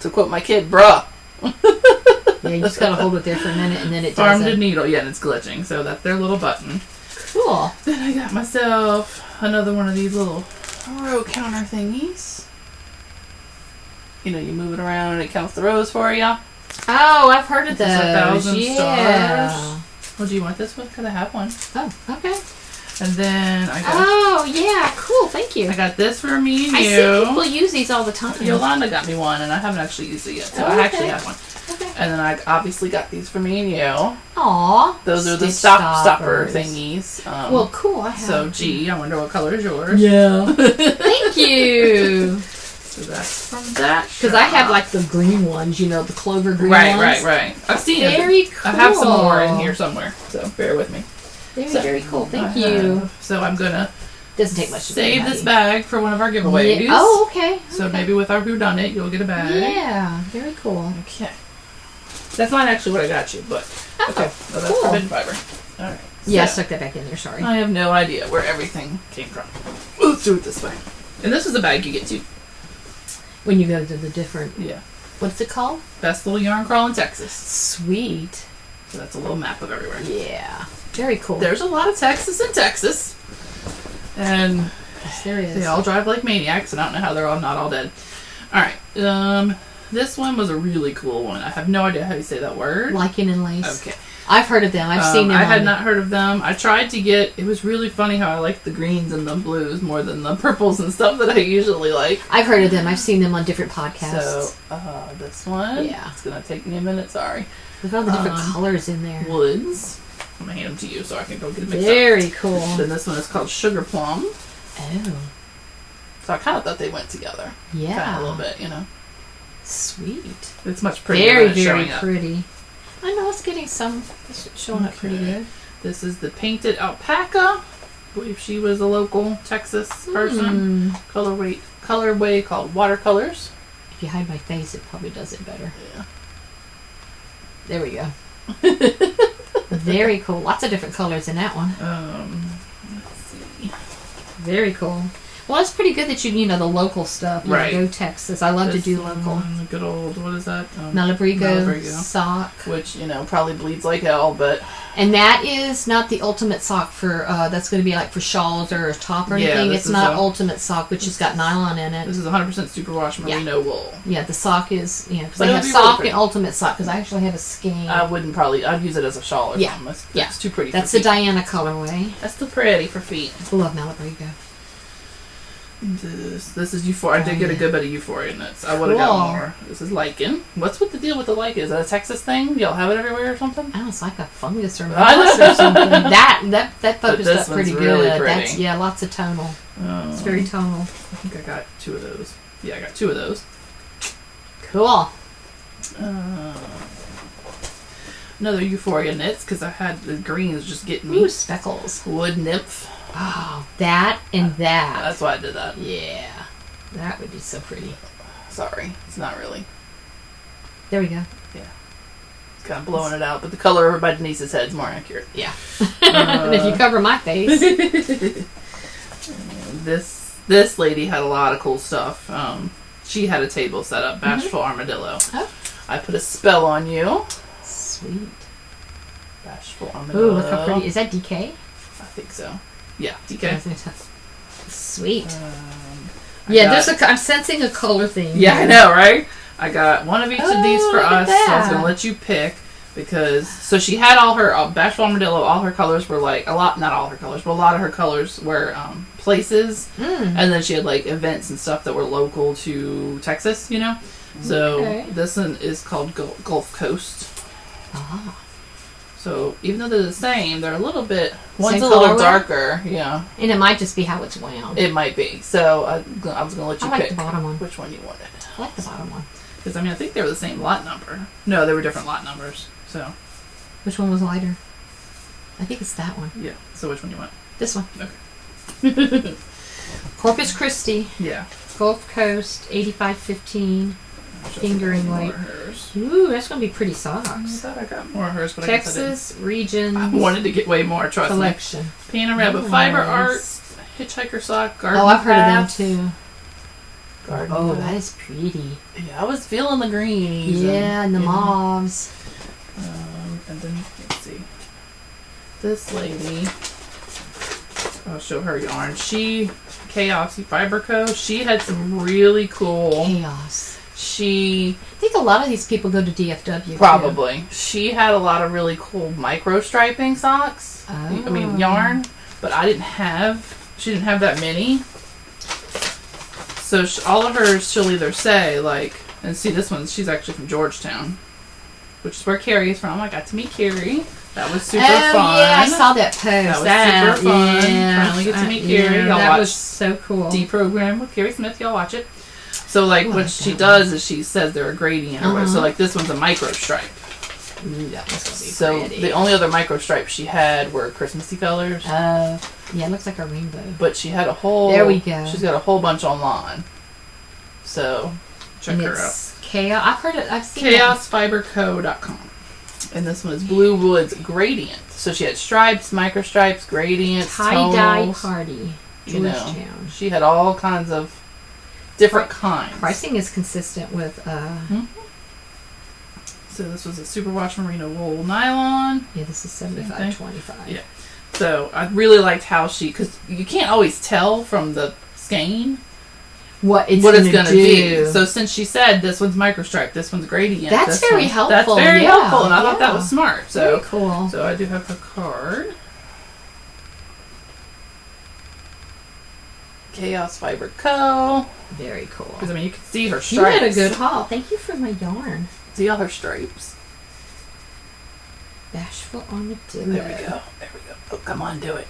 To quote my kid, bruh. Yeah, you just gotta hold it there for a minute, and then it Farm does to Needle, yeah, and it's glitching, so that's their little button. Cool. Then I got myself another one of these little row counter thingies. You know, you move it around and it counts the rows for you. Oh, I've heard of those. It's 1,000 yeah. stars. Well, do you want this one? Because I have one. Oh, okay. And then I got... Oh, yeah. Cool. Thank you. I got this for me and I you. see people use these all the time. Yolanda got me one, and I haven't actually used it yet, so I actually have one. Okay. And then I obviously got these for me and you. Aw. Those are the stopper thingies. Well, cool. I have. So, gee, I wonder what color is yours. Yeah. Thank you. So that's from that. Because I have like the green ones, you know, the clover green ones. Right. I've seen it. Very cool. I have some more in here somewhere, so bear with me. Very cool. Thank you. So I'm gonna doesn't take much to save this bag for one of our giveaways. Yeah. Oh, okay. So maybe with our whodunit, you'll get a bag. Yeah, very cool. Okay. That's not actually what I got you, but okay. So that's cool. forbidden fiber. All right. Yeah, I So, stuck that back in there. Sorry. I have no idea where everything came from. Let's do it this way. And this is the bag you get to. When you go to the different. Yeah. What's it called? Best little yarn crawl in Texas. Sweet. So that's a little map of everywhere. Yeah. Very cool. There's a lot of Texas in Texas. And yes, there is. They all drive like maniacs, and I don't know how they're all not all dead. Alright. This one was a really cool one. I have no idea how you say that word. Lichen and lace. Okay. I've heard of them. I've seen them. I had not heard of them. I tried to get... It was really funny how I like the greens and the blues more than the purples and stuff that I usually like. I've heard of them. I've seen them on different podcasts. So, this one. Yeah. It's going to take me a minute. Sorry. Look at all the different colors in there. Woods. I'm going to hand them to you so I can go get it mixed Very up. cool. Then this one is called Sugar Plum. Oh. So I kind of thought they went together. Yeah. Kind of a little bit, you know. Sweet. It's much prettier. Very pretty. I know it's getting some. It's showing up pretty good. This is the Painted Alpaca. I believe she was a local Texas person. Colorway called Watercolors. If you hide my face, it probably does it better. Yeah. There we go. Very cool. Lots of different colors in that one. Let's see. Very cool. Well, it's pretty good that the local stuff. Right. Go Texas. I love to do local. Good old, what is that? Malabrigo sock. Which, probably bleeds like hell, but... And that is not the ultimate sock for, that's going to be like for shawls or a top or anything. It's not ultimate sock, which has got nylon in it. This is 100% superwash merino wool. Yeah, the sock is, because I have sock and ultimate sock, because I actually have a skein. I'd use it as a shawl or something. It's too pretty That's for feet. the Diana colorway. That's too pretty for feet. I love Malabrigo. This is Euphoria. I did get a good bit of Euphoria in this. I would have got more. This is lichen. What's with the deal with the lichen? Is that a Texas thing? Y'all have it everywhere or something? Oh, it's like a fungus or moss or something. That focused up pretty really good. Pretty. That's lots of tonal. It's very tonal. I think I got 2 of those. Yeah, I got 2 of those. Cool. Another Euphoria knits because I had the greens just getting me. Ooh, speckles. Wood nymph. Oh, that and that. That's why I did that. Yeah. That would be so pretty. Sorry. It's not really. There we go. Yeah. It's kind of blowing it out, but the color over by Denise's head is more accurate. Yeah. And if you cover my face. This lady had a lot of cool stuff. She had a table set up, Bashful Armadillo. Oh. I put a spell on you. Sweet. Bashful Armadillo. Ooh, look how pretty. Is that DK? I think so. Yeah, DK. Sweet. I'm sensing a color theme. Yeah, I know, right? I got one of each of these for us, so I was going to let you pick. Because, so she had all her, Bashful Armadillo, all her colors were like, not all her colors, but a lot of her colors were places. And then she had like events and stuff that were local to Texas, So this one is called Gulf Coast. Ah. So even though they're the same, they're a little bit, one's a little darker, yeah. And it might just be how it's wound. It might be. So I was going to let you pick the bottom one. Which one you wanted. I like the bottom one. Because, I think they were the same lot number. No, they were different lot numbers. So, which one was lighter? I think it's that one. Yeah. So which one you want? This one. Okay. Corpus Christi. Yeah. Gulf Coast, 8515. Fingering weight. Ooh, that's gonna be pretty socks. I thought I got more of hers, but Texas region. I wanted to get way more. Trust collection. Me. Panorama Fiber Art, Hitchhiker Sock, Garden. Oh, I've heard of them too. Garden. Oh, that is pretty. Yeah, I was feeling the greens. Yeah, and the mauves. And then let's see, this lady. I'll show her yarn. Chaos Fiber Co. She had some really cool chaos. I think a lot of these people go to DFW. Probably. Too. She had a lot of really cool micro striping socks. Oh. Yarn. But she didn't have that many. So all of hers, she'll either say, like, and see this one, she's actually from Georgetown, which is where Carrie's from. I got to meet Carrie. That was super fun. Yeah, I saw that post. That was super fun. Finally get to meet Carrie. Y'all that watch was so cool. Deprogram with Carrie Smith. Y'all watch it. So, like, what she does is she says they're a gradient or whatever. So, like, this one's a micro stripe. Ooh, that was gonna be so pretty. The only other micro stripes she had were Christmassy colors. Yeah, it looks like a rainbow. But she had a whole. There we go. She's got a whole bunch online. So check her out. Chaos. I've heard it. I've seen ChaosFiberCo.com. And this one is Blue Woods Gradient. So she had stripes, micro stripes, gradients, tie-dye party. Georgetown. She had all kinds of different kinds. Pricing is consistent with. So this was a superwash merino wool nylon. Yeah, this is $75.25. Yeah. So I really liked how because you can't always tell from the skein what it's going to be. So since she said this one's microstripe, this one's gradient, that's very helpful. That's very helpful, and I thought that was smart. So very cool. So I do have her card. Chaos Fiber Co. Very cool. Because you can see her stripes. You had a good haul. Thank you for my yarn. See all her stripes. Bashful Armadillo. There we go. Oh, come on, do it.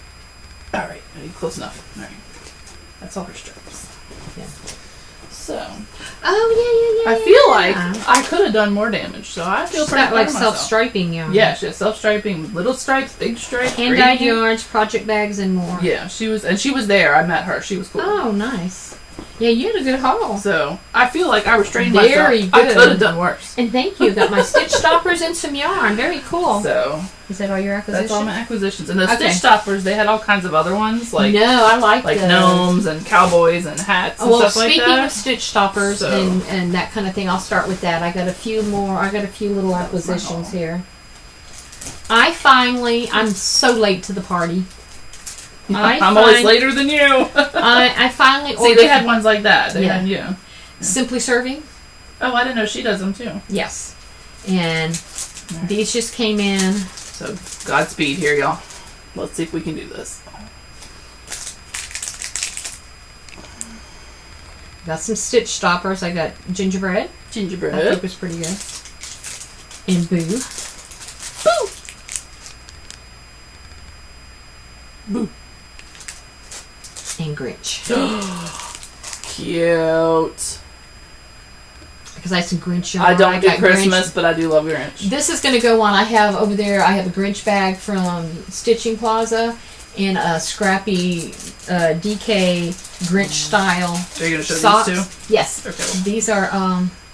All right, close enough. All right, that's all her stripes. Yeah. So. Oh yeah. I feel like I could have done more damage, so I feel pretty proud like of myself. self-striping yarn. Yeah, she has self-striping, little stripes, big stripes, hand-dyed yarns, project bags, and more. Yeah, she was there. I met her. She was cool. Oh, nice. Yeah, you had a good haul. So I feel like I restrained Very myself. good. I could have done worse. And thank you. Got my stitch stoppers and some yarn. Very cool. So is that all your acquisitions? that's all my acquisitions. And the stitch stoppers, they had all kinds of other ones like I like those. gnomes and cowboys and hats and stuff like that. Speaking of stitch stoppers and that kind of thing, I'll start with that. I got a few more. I got a few little acquisitions here. I'm so late to the party. I'm always later than you. I finally ordered. See, they had ones like that. They had you. Simply Serving. Oh, I didn't know she does them too. Yes. And these just came in. So, Godspeed here, y'all. Let's see if we can do this. Got some stitch stoppers. I got gingerbread. Gingerbread. I think was pretty good. And Boo. Boo. And Grinch. Cute. Because I have some Grinch yarn. I don't do Christmas, Grinch. but I do love Grinch. This is going to go on. I have over there, I have a Grinch bag from Stitching Plaza and a scrappy DK Grinch style Are you going to show socks. these too? Yes. Okay. These are...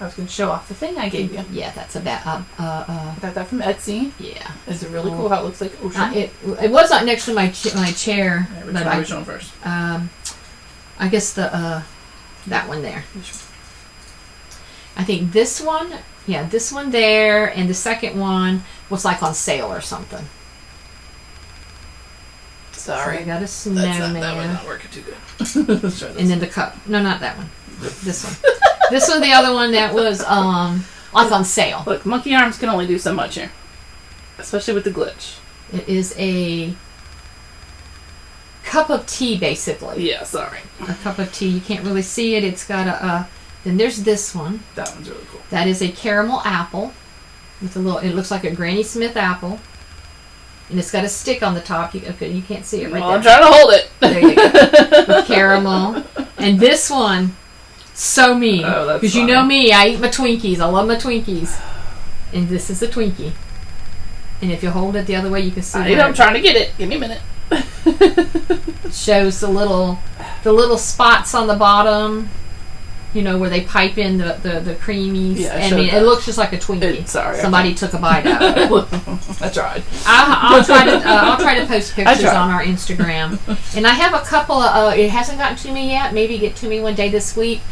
I was going to show off the thing I gave you. Yeah, that's about... I got that from Etsy. Yeah. Is it really cool how it looks like ocean? It was not next to my chair. Yeah, which one are we showing first? I guess that one there. I think this one, this one there, and the second one was like on sale or something. Sorry. So I got a snowman. That one's not working too good. Let's try this. And then the cup. No, not that one. This one. This was the other one that was like on sale. Look, monkey arms can only do so much here. Especially with the glitch. It is a cup of tea, basically. Yeah, sorry. A cup of tea. You can't really see it. It's got then there's this one. That one's really cool. That is a caramel apple with a little. It looks like a Granny Smith apple, and it's got a stick on the top. You can't see it right there. I'm trying to hold it. There you go. With caramel, and this one, so mean. Oh, that's because you know me. I eat my Twinkies. I love my Twinkies, and this is a Twinkie. And if you hold it the other way, you can see. I'm trying to get it. Give me a minute. It shows the little spots on the bottom. You know, where they pipe in the creamies. Yeah, I mean, it looks just like a Twinkie. Somebody took a bite out of it. I tried. I'll try to post pictures on our Instagram. And I have a couple of. It hasn't gotten to me yet. Maybe get to me one day this week.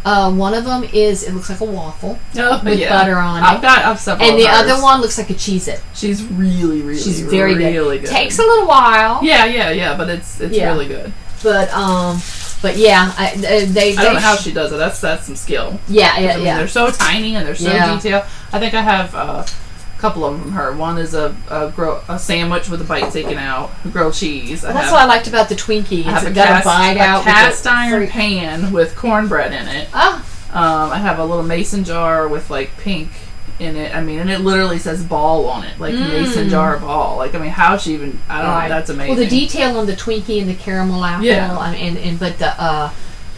One of them is it looks like a waffle with butter on it. I've several. And the other one looks like a Cheez-It. She's really very good. Takes a little while. Yeah, but it's really good. But yeah, I don't know how she does it. That's some skill. Yeah. They're so tiny and they're so detailed. I think I have a couple of them from her. One is a sandwich with a bite taken out, grilled cheese. Well, that's what I liked about the Twinkie. I have a cast iron pan with cornbread in it. Oh. I have a little mason jar with like pink in it. I mean, and it literally says ball on it, like mason jar ball. Like, I mean, how she even? I don't know. That's amazing. Well, the detail on the Twinkie and the caramel apple. Yeah. But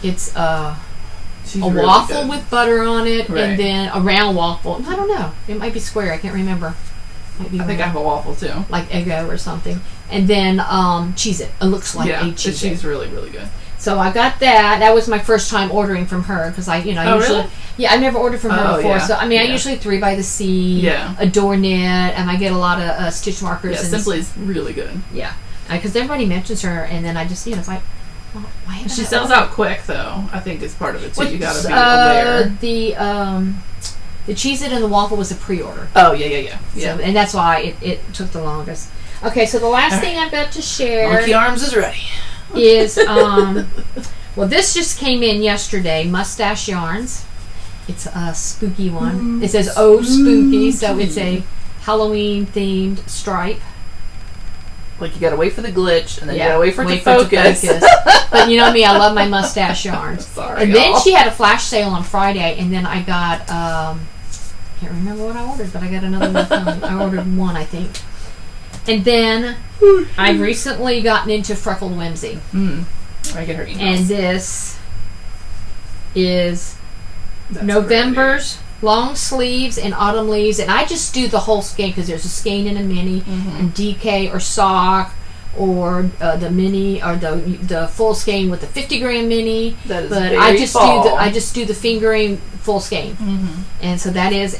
it's a waffle really with butter on it, and then a round waffle. I don't know. It might be square. I can't remember. I think I have a waffle too, like Eggo or something. And then Cheez-It. It looks like a Cheez-It. She's really good. So I got that. That was my first time ordering from her because I usually really? I've never ordered from her before. Yeah. So I mean, I usually 3x2C, a door knit, and I get a lot of stitch markers. Yeah, Simply's really good. Yeah, because everybody mentions her, and then I just it's like. Well, why she sells out quick, though. I think it's part of it too. You got to be aware. The Cheez-It and the waffle was a pre-order. Oh yeah. So, and that's why it took the longest. Okay, so the last thing I've got to share. Monkey Arms is ready. Is well, this just came in yesterday. Mustache Yarns. It's a spooky one. It says "Oh Spooky," so it's a Halloween themed stripe. Like you gotta wait for the glitch, and then you gotta wait for it to focus. But you know me, I love my mustache yarns. Sorry, and then she had a flash sale on Friday, and then I got can't remember what I ordered, but I got another one coming. I ordered one, I think. And then I've recently gotten into Freckled Whimsy. I get her emails. And this is November's long sleeves and autumn leaves, and I just do the whole skein because there's a skein and a mini and DK or sock or the mini, or the full skein with the 50-gram mini. That is but very I just do the fingering full skein, and so that is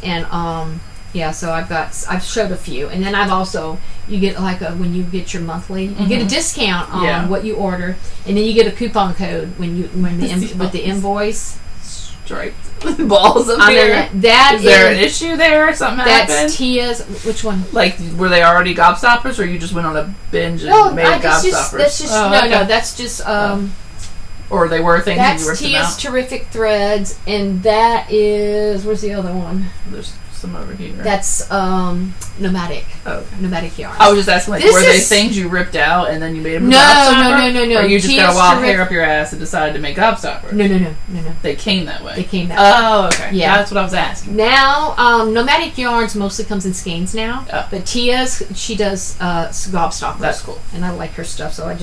So I've showed a few, and then I've also you get like when you get your monthly, you get a discount on what you order, and then you get a coupon code with the invoice. Striped balls up here. Is there an issue there? Something happened? That's Tia's. Which one? Like, were they already gobstoppers, or you just went on a binge and made gobstoppers? That's just. Or they were things and you ripped them out? That's Tia's Terrific Threads, and that is. Where's the other one? There's some over here. That's Nomadic. Oh, okay. Nomadic yarns. I was just asking, were they things you ripped out and then you made them No. Or you just got a wild hair up your ass and decided to make gobstoppers? No. They came that way. Oh, okay. Yeah. That's what I was asking. Now, Nomadic Yarns mostly comes in skeins now. Oh. But Tia's, she does gobstoppers. That's cool. And I like her stuff, so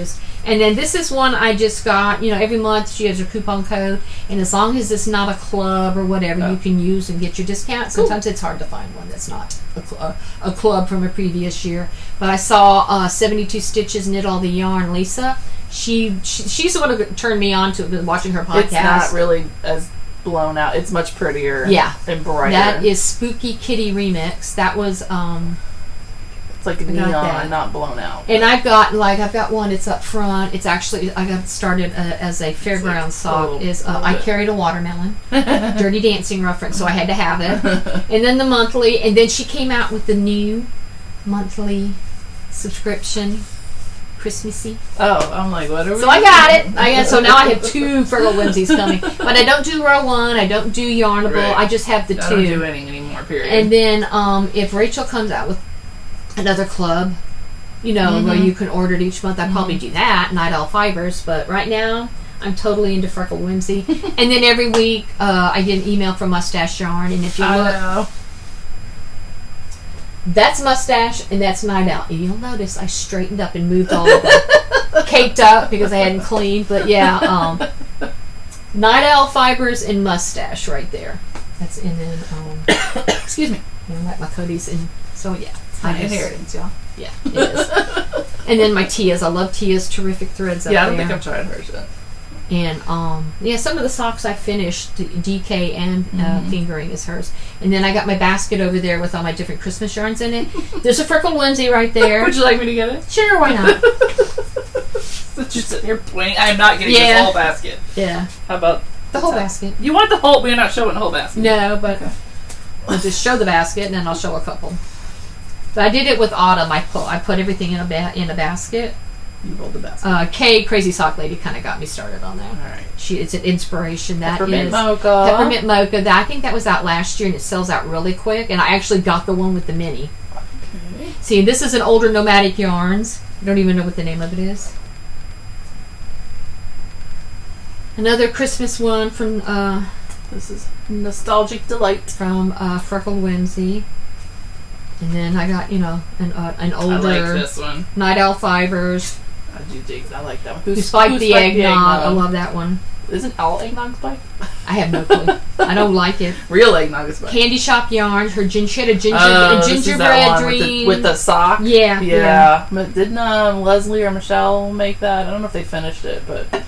and then this is one I just got, every month she has her coupon code, and as long as it's not a club or whatever, you can use and get your discount. Sometimes it's hard to find one that's not a club from a previous year. But I saw 72 Stitches Knit All the Yarn, Lisa. She's the one who turned me on to watching her podcast. It's not really as blown out. It's much prettier and brighter. That is Spooky Kitty Remix. That was... it's like a neon, not blown out. And I've got one. It's up front. It's actually I got started as a fairground sock. I carried a watermelon, Dirty Dancing reference, so I had to have it. And then the monthly, and then she came out with the new monthly subscription, Christmassy. Oh, I'm like, what are we? So I got it. So now I have 2 Fergal Whimsies coming, but I don't do row 1. I don't do Yarnable. Right. I just have the 2. I don't do any anymore. Period. And then if Rachel comes out with another club, where you can order it each month, I'd probably do that, Night Owl Fibers, but right now I'm totally into Freckle Whimsy. And then every week I get an email from Mustache Yarn, and if you look, that's Mustache and that's Night Owl. And you'll notice I straightened up and moved all of them, caked up because I hadn't cleaned, but Night Owl Fibers and Mustache right there. That's and then excuse me, like my Cody's in. So my inheritance, y'all. Yeah, it is. And then my Tia's. I love Tia's Terrific Threads up there. Yeah, I don't think I've tried hers yet. And some of the socks I finished, DK and fingering is hers. And then I got my basket over there with all my different Christmas yarns in it. There's a Freckle Whimsy right there. Would you like me to get it? Sure, why not? Since you're sitting here pointing, I'm not getting this whole basket. Yeah. How about the whole basket? You want the whole, we're not showing the whole basket. No, but I'll just show the basket and then I'll show a couple. But I did it with Autumn. I put everything in a basket. You rolled the basket. Kay, Crazy Sock Lady, kind of got me started on that. All right. It's an inspiration. Peppermint Mocha. Peppermint Mocha. I think that was out last year, and it sells out really quick. And I actually got the one with the mini. Okay. See, this is an older Nomadic Yarns. I don't even know what the name of it is. Another Christmas one from... this is Nostalgic Delight. From Freckle Whimsy. And then I got, an older... I like this one. Night Owl Fibers. I do dig. I like that one. Who spiked the eggnog. I love that one. Isn't all eggnog spiked? I have no clue. I don't like it. Real eggnog is spiked. Candy Shop Yarns. She had a gingerbread dream. With the sock? Yeah. But didn't Leslie or Michelle make that? I don't know if they finished it, but...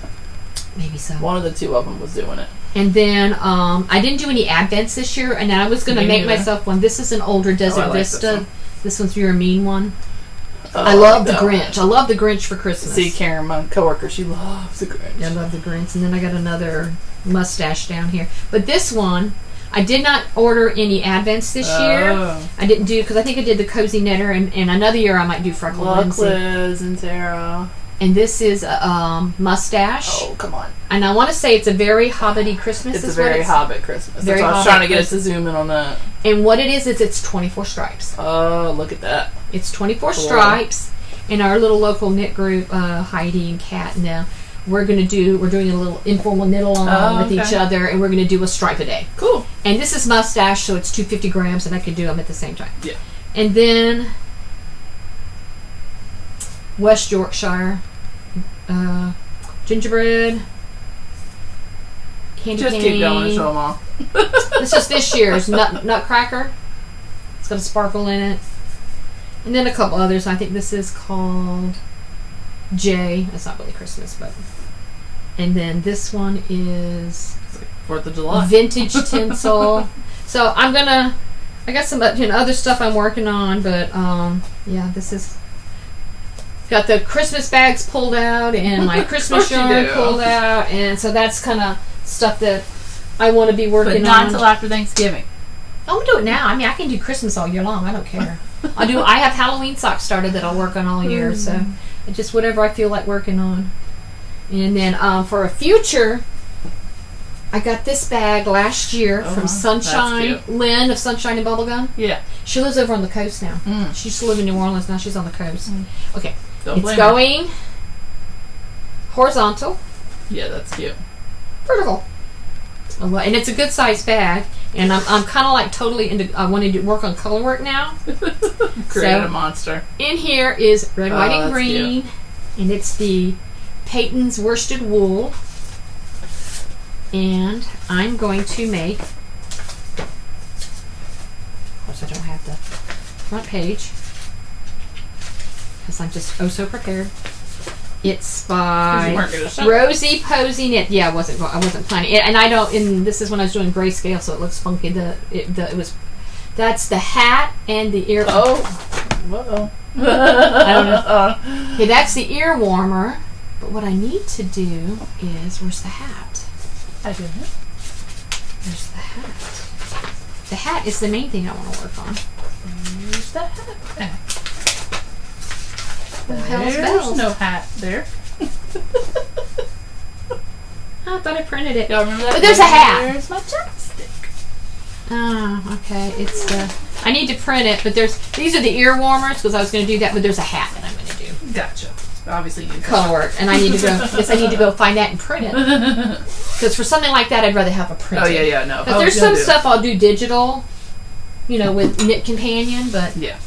Maybe so. One of the 2 of them was doing it. And then I didn't do any Advents this year, and I was going to make myself one. This is an older Desert Vista. This one's your mean one. I love the Grinch. I love the Grinch for Christmas. See, Karen, my coworker, she loves the Grinch. I love the Grinch. And then I got another Mustache down here. But this one, I did not order any Advents this year. I didn't do, because I think I did the Cozy Knitter, and another year I might do Freckle Whimsy. Liz and Tara. And this is Mustache. Oh, come on. And I want to say it's a very hobbity Christmas. It's a very Hobbit Christmas. Very I was trying to get us to zoom in on that. And what it is it's 24 stripes. Oh, look at that. It's 24 stripes. In our little local knit group, Heidi and Kat, now we're doing a little informal knit along with each other, and we're going to do a stripe a day. Cool. And this is Mustache, so it's 250 grams, and I can do them at the same time. Yeah. And then West Yorkshire, gingerbread, candy cane. Just keep going and show them all. This is this year's Nutcracker. It's got a sparkle in it. And then a couple others. I think this is called J. That's not really Christmas, but. And then this one is 4th of July. Vintage tinsel. So I got some other stuff I'm working on, but yeah, this is got the Christmas bags pulled out and my Christmas yarn pulled out, and so that's kind of stuff that I want to be working on. But not until after Thanksgiving. I'm gonna do it now. I mean, I can do Christmas all year long. I don't care. I have Halloween socks started that I'll work on all year, so just whatever I feel like working on. And then for a future, I got this bag last year from Sunshine Lynn of Sunshine and Bubblegum. Yeah. She lives over on the coast now. She used to live in New Orleans. Now she's on the coast. Okay. It's going horizontal. Yeah, that's cute. Vertical. And it's a good size bag. And I'm kind of like totally into. I want to work on color work now. Create a monster. In here is red, white, and green, cute. And it's the Peyton's worsted wool. And I'm going to make. Of course, I don't have the front page because I'm just so prepared. It's by Rosie Posey Knit. Yeah, I wasn't planning it, and I don't. And this is when I was doing grayscale, so it looks funky. That's the hat and the ear. Oh, I don't know. Okay, that's the ear warmer. But what I need to do is, where's the hat? I do it. There's the hat. The hat is the main thing I want to work on. Where's the hat? There's no hat there. I thought I printed it. Y'all remember that? But there's a hat. There's my chopstick. Oh, okay. It's I need to print it, but these are the ear warmers because I was going to do that, but there's a hat that I'm going to do. Gotcha. Obviously, you color work, and I need to go. Guess I need to go find that and print it. Because for something like that, I'd rather have a print. Oh yeah, no. But there's some stuff I'll do digital, with Knit Companion, but yeah.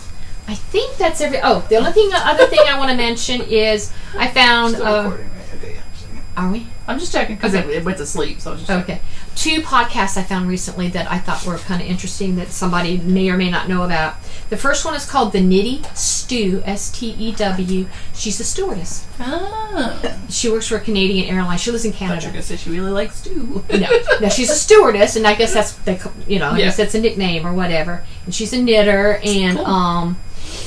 I think that's every. Oh, the other thing I want to mention is I found. Still recording, right? Okay, yeah. Are we? I'm just checking because it went to sleep, so I was just checking. Okay. 2 podcasts I found recently that I thought were kind of interesting that somebody may or may not know about. The first one is called The Nitty Stew, S-T-E-W. She's a stewardess. Oh. She works for a Canadian airline. She lives in Canada. I thought you were going to say she really likes stew. No, she's a stewardess, and I guess I guess that's a nickname or whatever. And she's a knitter, and cool.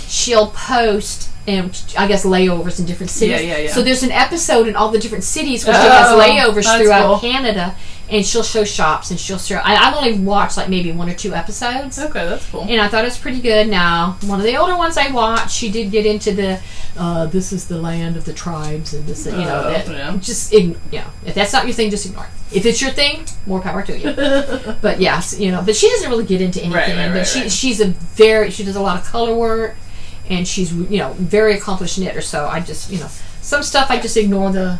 She'll post and I guess layovers in different cities. Yeah. So there's an episode in all the different cities where she has layovers throughout Canada, and she'll show shops and she'll share. I've only watched like maybe 1 or 2 episodes. Okay, that's cool. And I thought it was pretty good. Now, one of the older ones I watched, she did get into the this is the land of the tribes and this, just if that's not your thing, just ignore it. If it's your thing, more power to you. But yes, but she doesn't really get into anything. But she does a lot of color work. And she's, very accomplished knitter. So I just, some stuff I just ignore the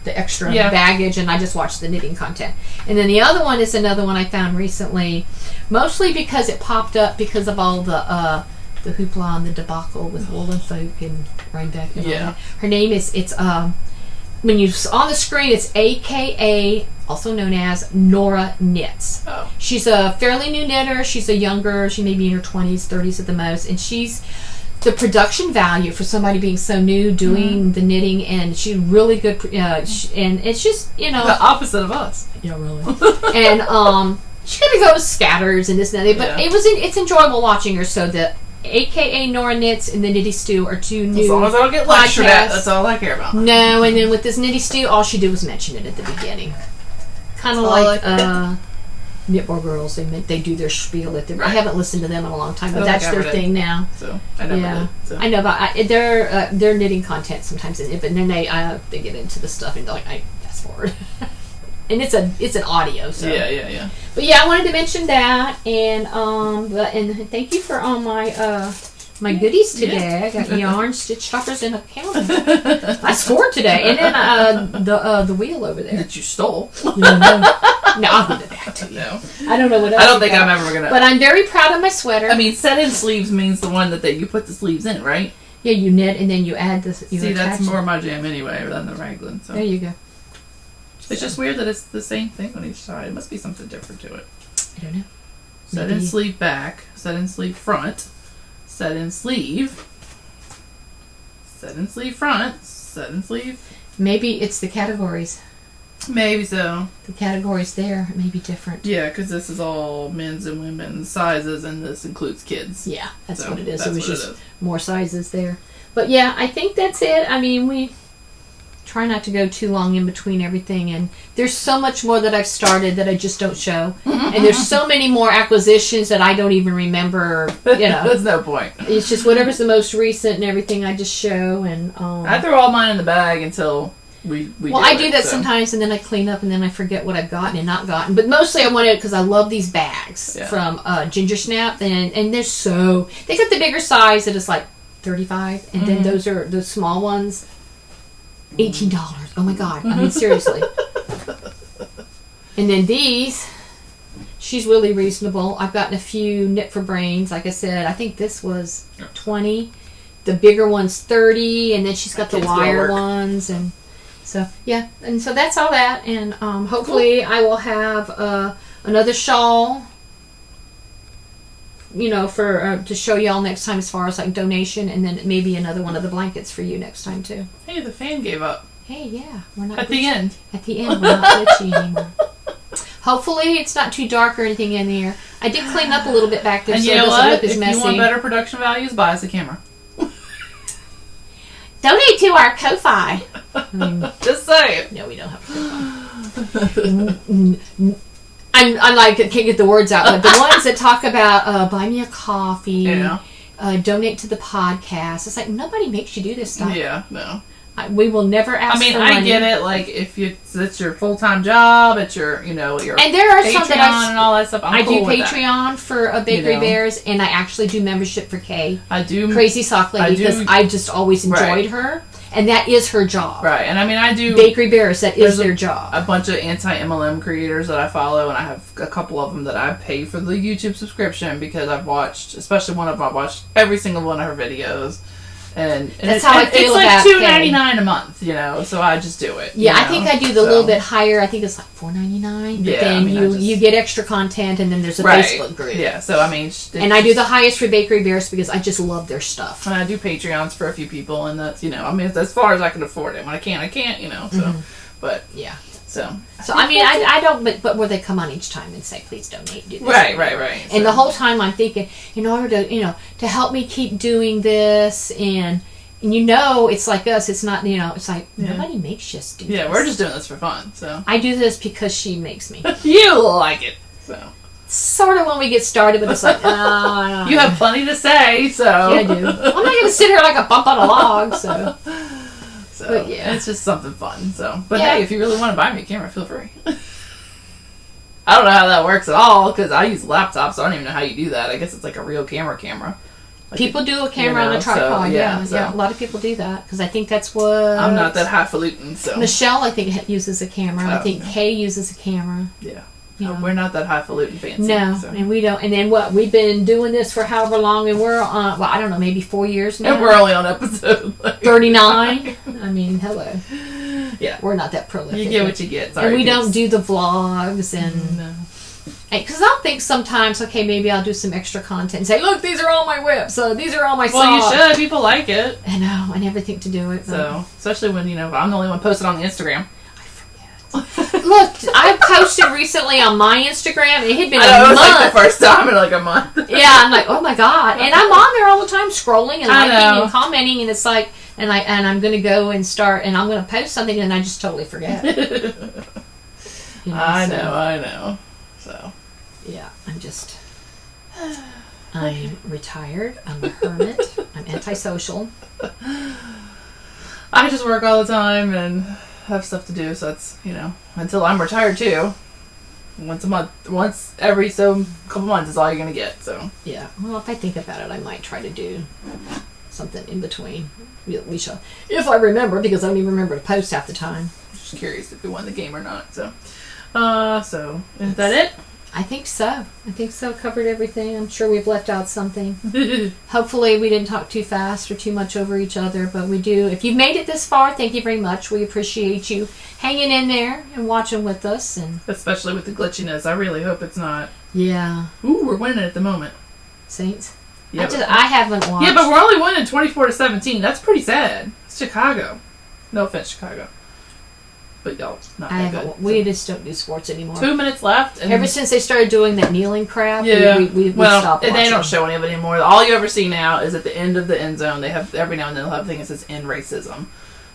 extra baggage, and I just watch the knitting content. And then the other one is another one I found recently, mostly because it popped up because of all the hoopla and the debacle with Woolen Folk and Rhinebeck and all that. Her name is, when you on the screen, it's AKA, also known as Nora Knits. Oh. She's a fairly new knitter. She's she may be in her 20s, 30s at the most, and she's the production value for somebody being so new doing the knitting, and she's really good, and it's just the opposite of us. Yeah, really. And she kind of goes scatters and this and that, but it's enjoyable watching her. So the AKA Nora Knits and the Nitty Stew are 2 new. As long as I don't get lectured at, that's all I care about. No, and then with this Nitty Stew, all she did was mention it at the beginning, kind of like Knitbar Girls. They do their spiel at the. I haven't listened to them in a long time, but that's their thing now. So I never did. So. I know about their knitting content sometimes, but then they get into the stuff and I fast forward. And it's an audio. So yeah. But yeah, I wanted to mention that, and thank you for all my my goodies today. I got yarn, stitch toppers, and a calendar. I scored today, and then the wheel over there that you stole. No, I'll give it back to you. No. I don't know what else. I don't think I'm ever gonna. But I'm very proud of my sweater. I mean, set-in sleeves means the one that you put the sleeves in, right? Yeah, you knit and then you add this. See, that's more my jam anyway than the raglan. So there you go. It's just weird that it's the same thing on each side. It must be something different to it. I don't know. Set-in sleeve back, set-in sleeve front, set-in sleeve, Set and sleeve front, set and sleeve. Maybe it's the categories. Maybe so. The categories there may be different. Yeah, because this is all men's and women's sizes, and this includes kids. Yeah, that's what it is. It was just more sizes there. But yeah, I think that's it. I mean, we try not to go too long in between everything, and there's so much more that I've started that I just don't show. And there's so many more acquisitions that I don't even remember, you know. There's no point. It's just whatever's the most recent and everything I just show. And I throw all mine in the bag until we I do that sometimes, and then I clean up, and then I forget what I've gotten and not gotten. But mostly I want it because I love these bags from Ginger Snap, and they're so... They got the bigger size that is like $35, and then those are the small ones, $18. Oh my God. I mean, seriously. And then these, she's really reasonable. I've gotten a few Knit for Brains. Like I said, I think this was $20. The bigger one's $30, and then she's got the wire ones, and so yeah. And so that's all that, and hopefully I will have another shawl, you know, for to show y'all next time as far as like donation, and then maybe another one of the blankets for you next time too. Hey, the fan gave up. Hey, yeah, we're not at the end. At the end, we're not glitchy anymore. Hopefully, it's not too dark or anything in there. I did clean up a little bit back there, and so you it know doesn't what? look as messy. If you want better production values, buy us a camera. Donate to our Ko-Fi. Just saying. No, we don't have a Ko-Fi. I'm like, I can't get the words out, but the ones that talk about buy me a coffee, donate to the podcast. It's like, nobody makes you do this stuff. Yeah, no. We will never ask for money. I get it. Like, if it's your full-time job, it's your, you know, your and there are Patreon some that and all that stuff. I do Patreon for Bakery Bears, and I actually do membership for Kay. I do. Crazy Sock Lady, because I just always enjoyed her. And that is her job. Right. And I mean, I do... Bakery Bears, that is their job. A bunch of anti-MLM creators that I follow, and I have a couple of them that I pay for the YouTube subscription because I've watched, especially one of them, I've watched every single one of her videos. And that's how I feel about it's like $2.99 a month, you know, so I just do it. Yeah, I think I do the little bit higher. I think it's like $4.99. But then you get extra content, and then there's a Facebook group. Yeah, so I mean... And I do the highest for Bakery Bears because I just love their stuff. And I do Patreons for a few people, and that's, you know, I mean, it's as far as I can afford it. When I can't, you know, so... But... Yeah. So I mean, I don't, but where they come on each time and say, please donate, do this. Right. And the whole time I'm thinking, in order to, you know, to help me keep doing this, and you know, it's like us, it's not, you know, it's like, nobody makes us do this. Yeah, we're just doing this for fun, so. I do this because she makes me. You like it, so. Sort of when we get started, but it's like, oh, you have plenty to say, so. Yeah, I do. I'm not going to sit here like a bump on a log, so. But yeah, it's just something fun. So, but hey, if you really want to buy me a camera, feel free. I don't know how that works at all because I use laptops, so I don't even know how you do that. I guess it's like a real camera. Like people do a camera on a tripod. So, yeah. A lot of people do that because I think that's what. I'm not that highfalutin, so. Michelle, I think, uses a camera. I think Kay uses a camera. Yeah. We're not that highfalutin fancy. No, so. And we don't. And then what? We've been doing this for however long, and we're on. Well, I don't know, maybe 4 years now. And we're only on episode 39. I mean, hello. Yeah, we're not that prolific. You get what you get. Sorry, and we don't do the vlogs and. No. Because I'll think sometimes, okay, maybe I'll do some extra content and say, look, these are all my whips. These are all my socks. Well, you should. People like it. I know. I never think to do it. So, especially when, you know, I'm the only one posted on the Instagram. Look, I posted recently on my Instagram. It had been a month. Like the first time in like a month. Yeah, I'm like, oh my God. And I'm on there all the time scrolling and liking and commenting, and it's like, and I'm going to go and start, and I'm going to post something, and I just totally forget. You know, I know. So. Yeah, I'm retired. I'm a hermit. I'm antisocial. I just work all the time and have stuff to do, so that's, you know, until I'm retired too. Once every couple months is all you're gonna get, so. Yeah, well, if I think about it, I might try to do something in between. We shall, if I remember, because I don't even remember to post half the time. I'm just curious if we won the game or not, so. So, is that it? I think so. Covered everything. I'm sure we've left out something. Hopefully we didn't talk too fast or too much over each other, but we do. If you've made it this far, thank you very much. We appreciate you hanging in there and watching with us. And especially with the glitchiness. I really hope it's not. Yeah. Ooh, we're winning at the moment. Saints? Yeah, I haven't watched. Yeah, but we're only winning 24-17. That's pretty sad. It's Chicago. No offense, Chicago. But y'all, not that good. We just don't do sports anymore. 2 minutes left. And ever since they started doing that kneeling crap, we stopped watching. They don't show any of it anymore. All you ever see now is at the end of the end zone. They have every now and then they'll have a thing that says "end racism."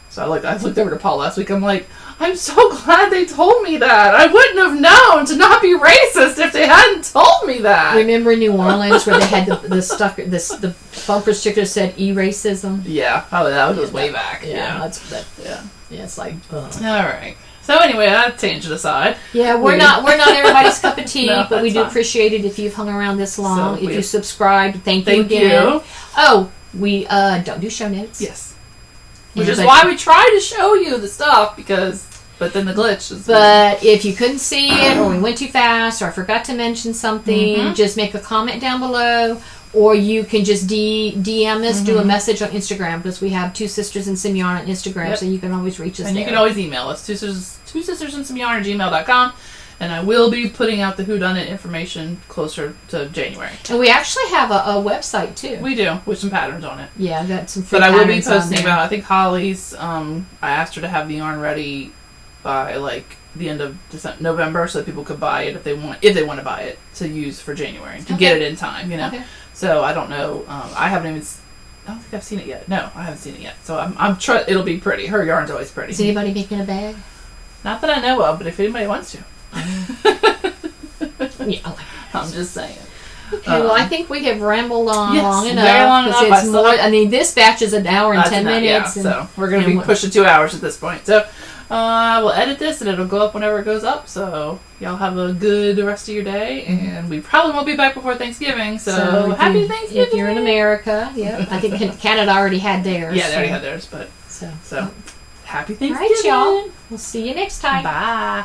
So I looked over to Paul last week. I'm like, I'm so glad they told me that. I wouldn't have known to not be racist if they hadn't told me that. Remember in New Orleans where they had the bumper sticker that said "e-racism"? Yeah. Oh, that was way back. Yeah. Yeah. Yeah, it's like, ugh. All right. So anyway, that tangent aside. Yeah, we're not everybody's cup of tea, No, but we do appreciate it if you've hung around this long. If you subscribed, thank you again. Oh, we don't do show notes. Yes. Which is why we try to show you the stuff, but then the glitch is... But if you couldn't see it, or we went too fast, or I forgot to mention something, just make a comment down below. Or you can just DM us, do a message on Instagram, because we have Two Sisters and Some Yarn on Instagram, so you can always reach us and there. You can always email us, two sisters and some yarn at gmail.com. And I will be putting out the whodunit information closer to January. And we actually have a website, too. We do, with some patterns on it. Yeah, I've got some free patterns. But I will be patterns posting about, I think Holly's, I asked her to have the yarn ready by, the end of November, so that people could buy it if they want to buy it to use for January, to get it in time, Okay. So I don't know. I don't think I've seen it yet. No, I haven't seen it yet. So I'm sure it'll be pretty. Her yarn's always pretty. Is anybody making a bag? Not that I know of, but if anybody wants to. Yeah, I'm just saying. Okay, well, I think we have rambled on long enough. Very long enough. This batch is an hour and 10 minutes. Yeah, so we're going to be pushing 2 hours at this point. So we'll edit this, and it'll go up whenever it goes up. So y'all have a good rest of your day, and we probably won't be back before Thanksgiving. So happy Thanksgiving if you're in America. Yeah, I think Canada already had theirs. Yeah, they already had theirs, but so happy Thanksgiving. All right, y'all. We'll see you next time. Bye.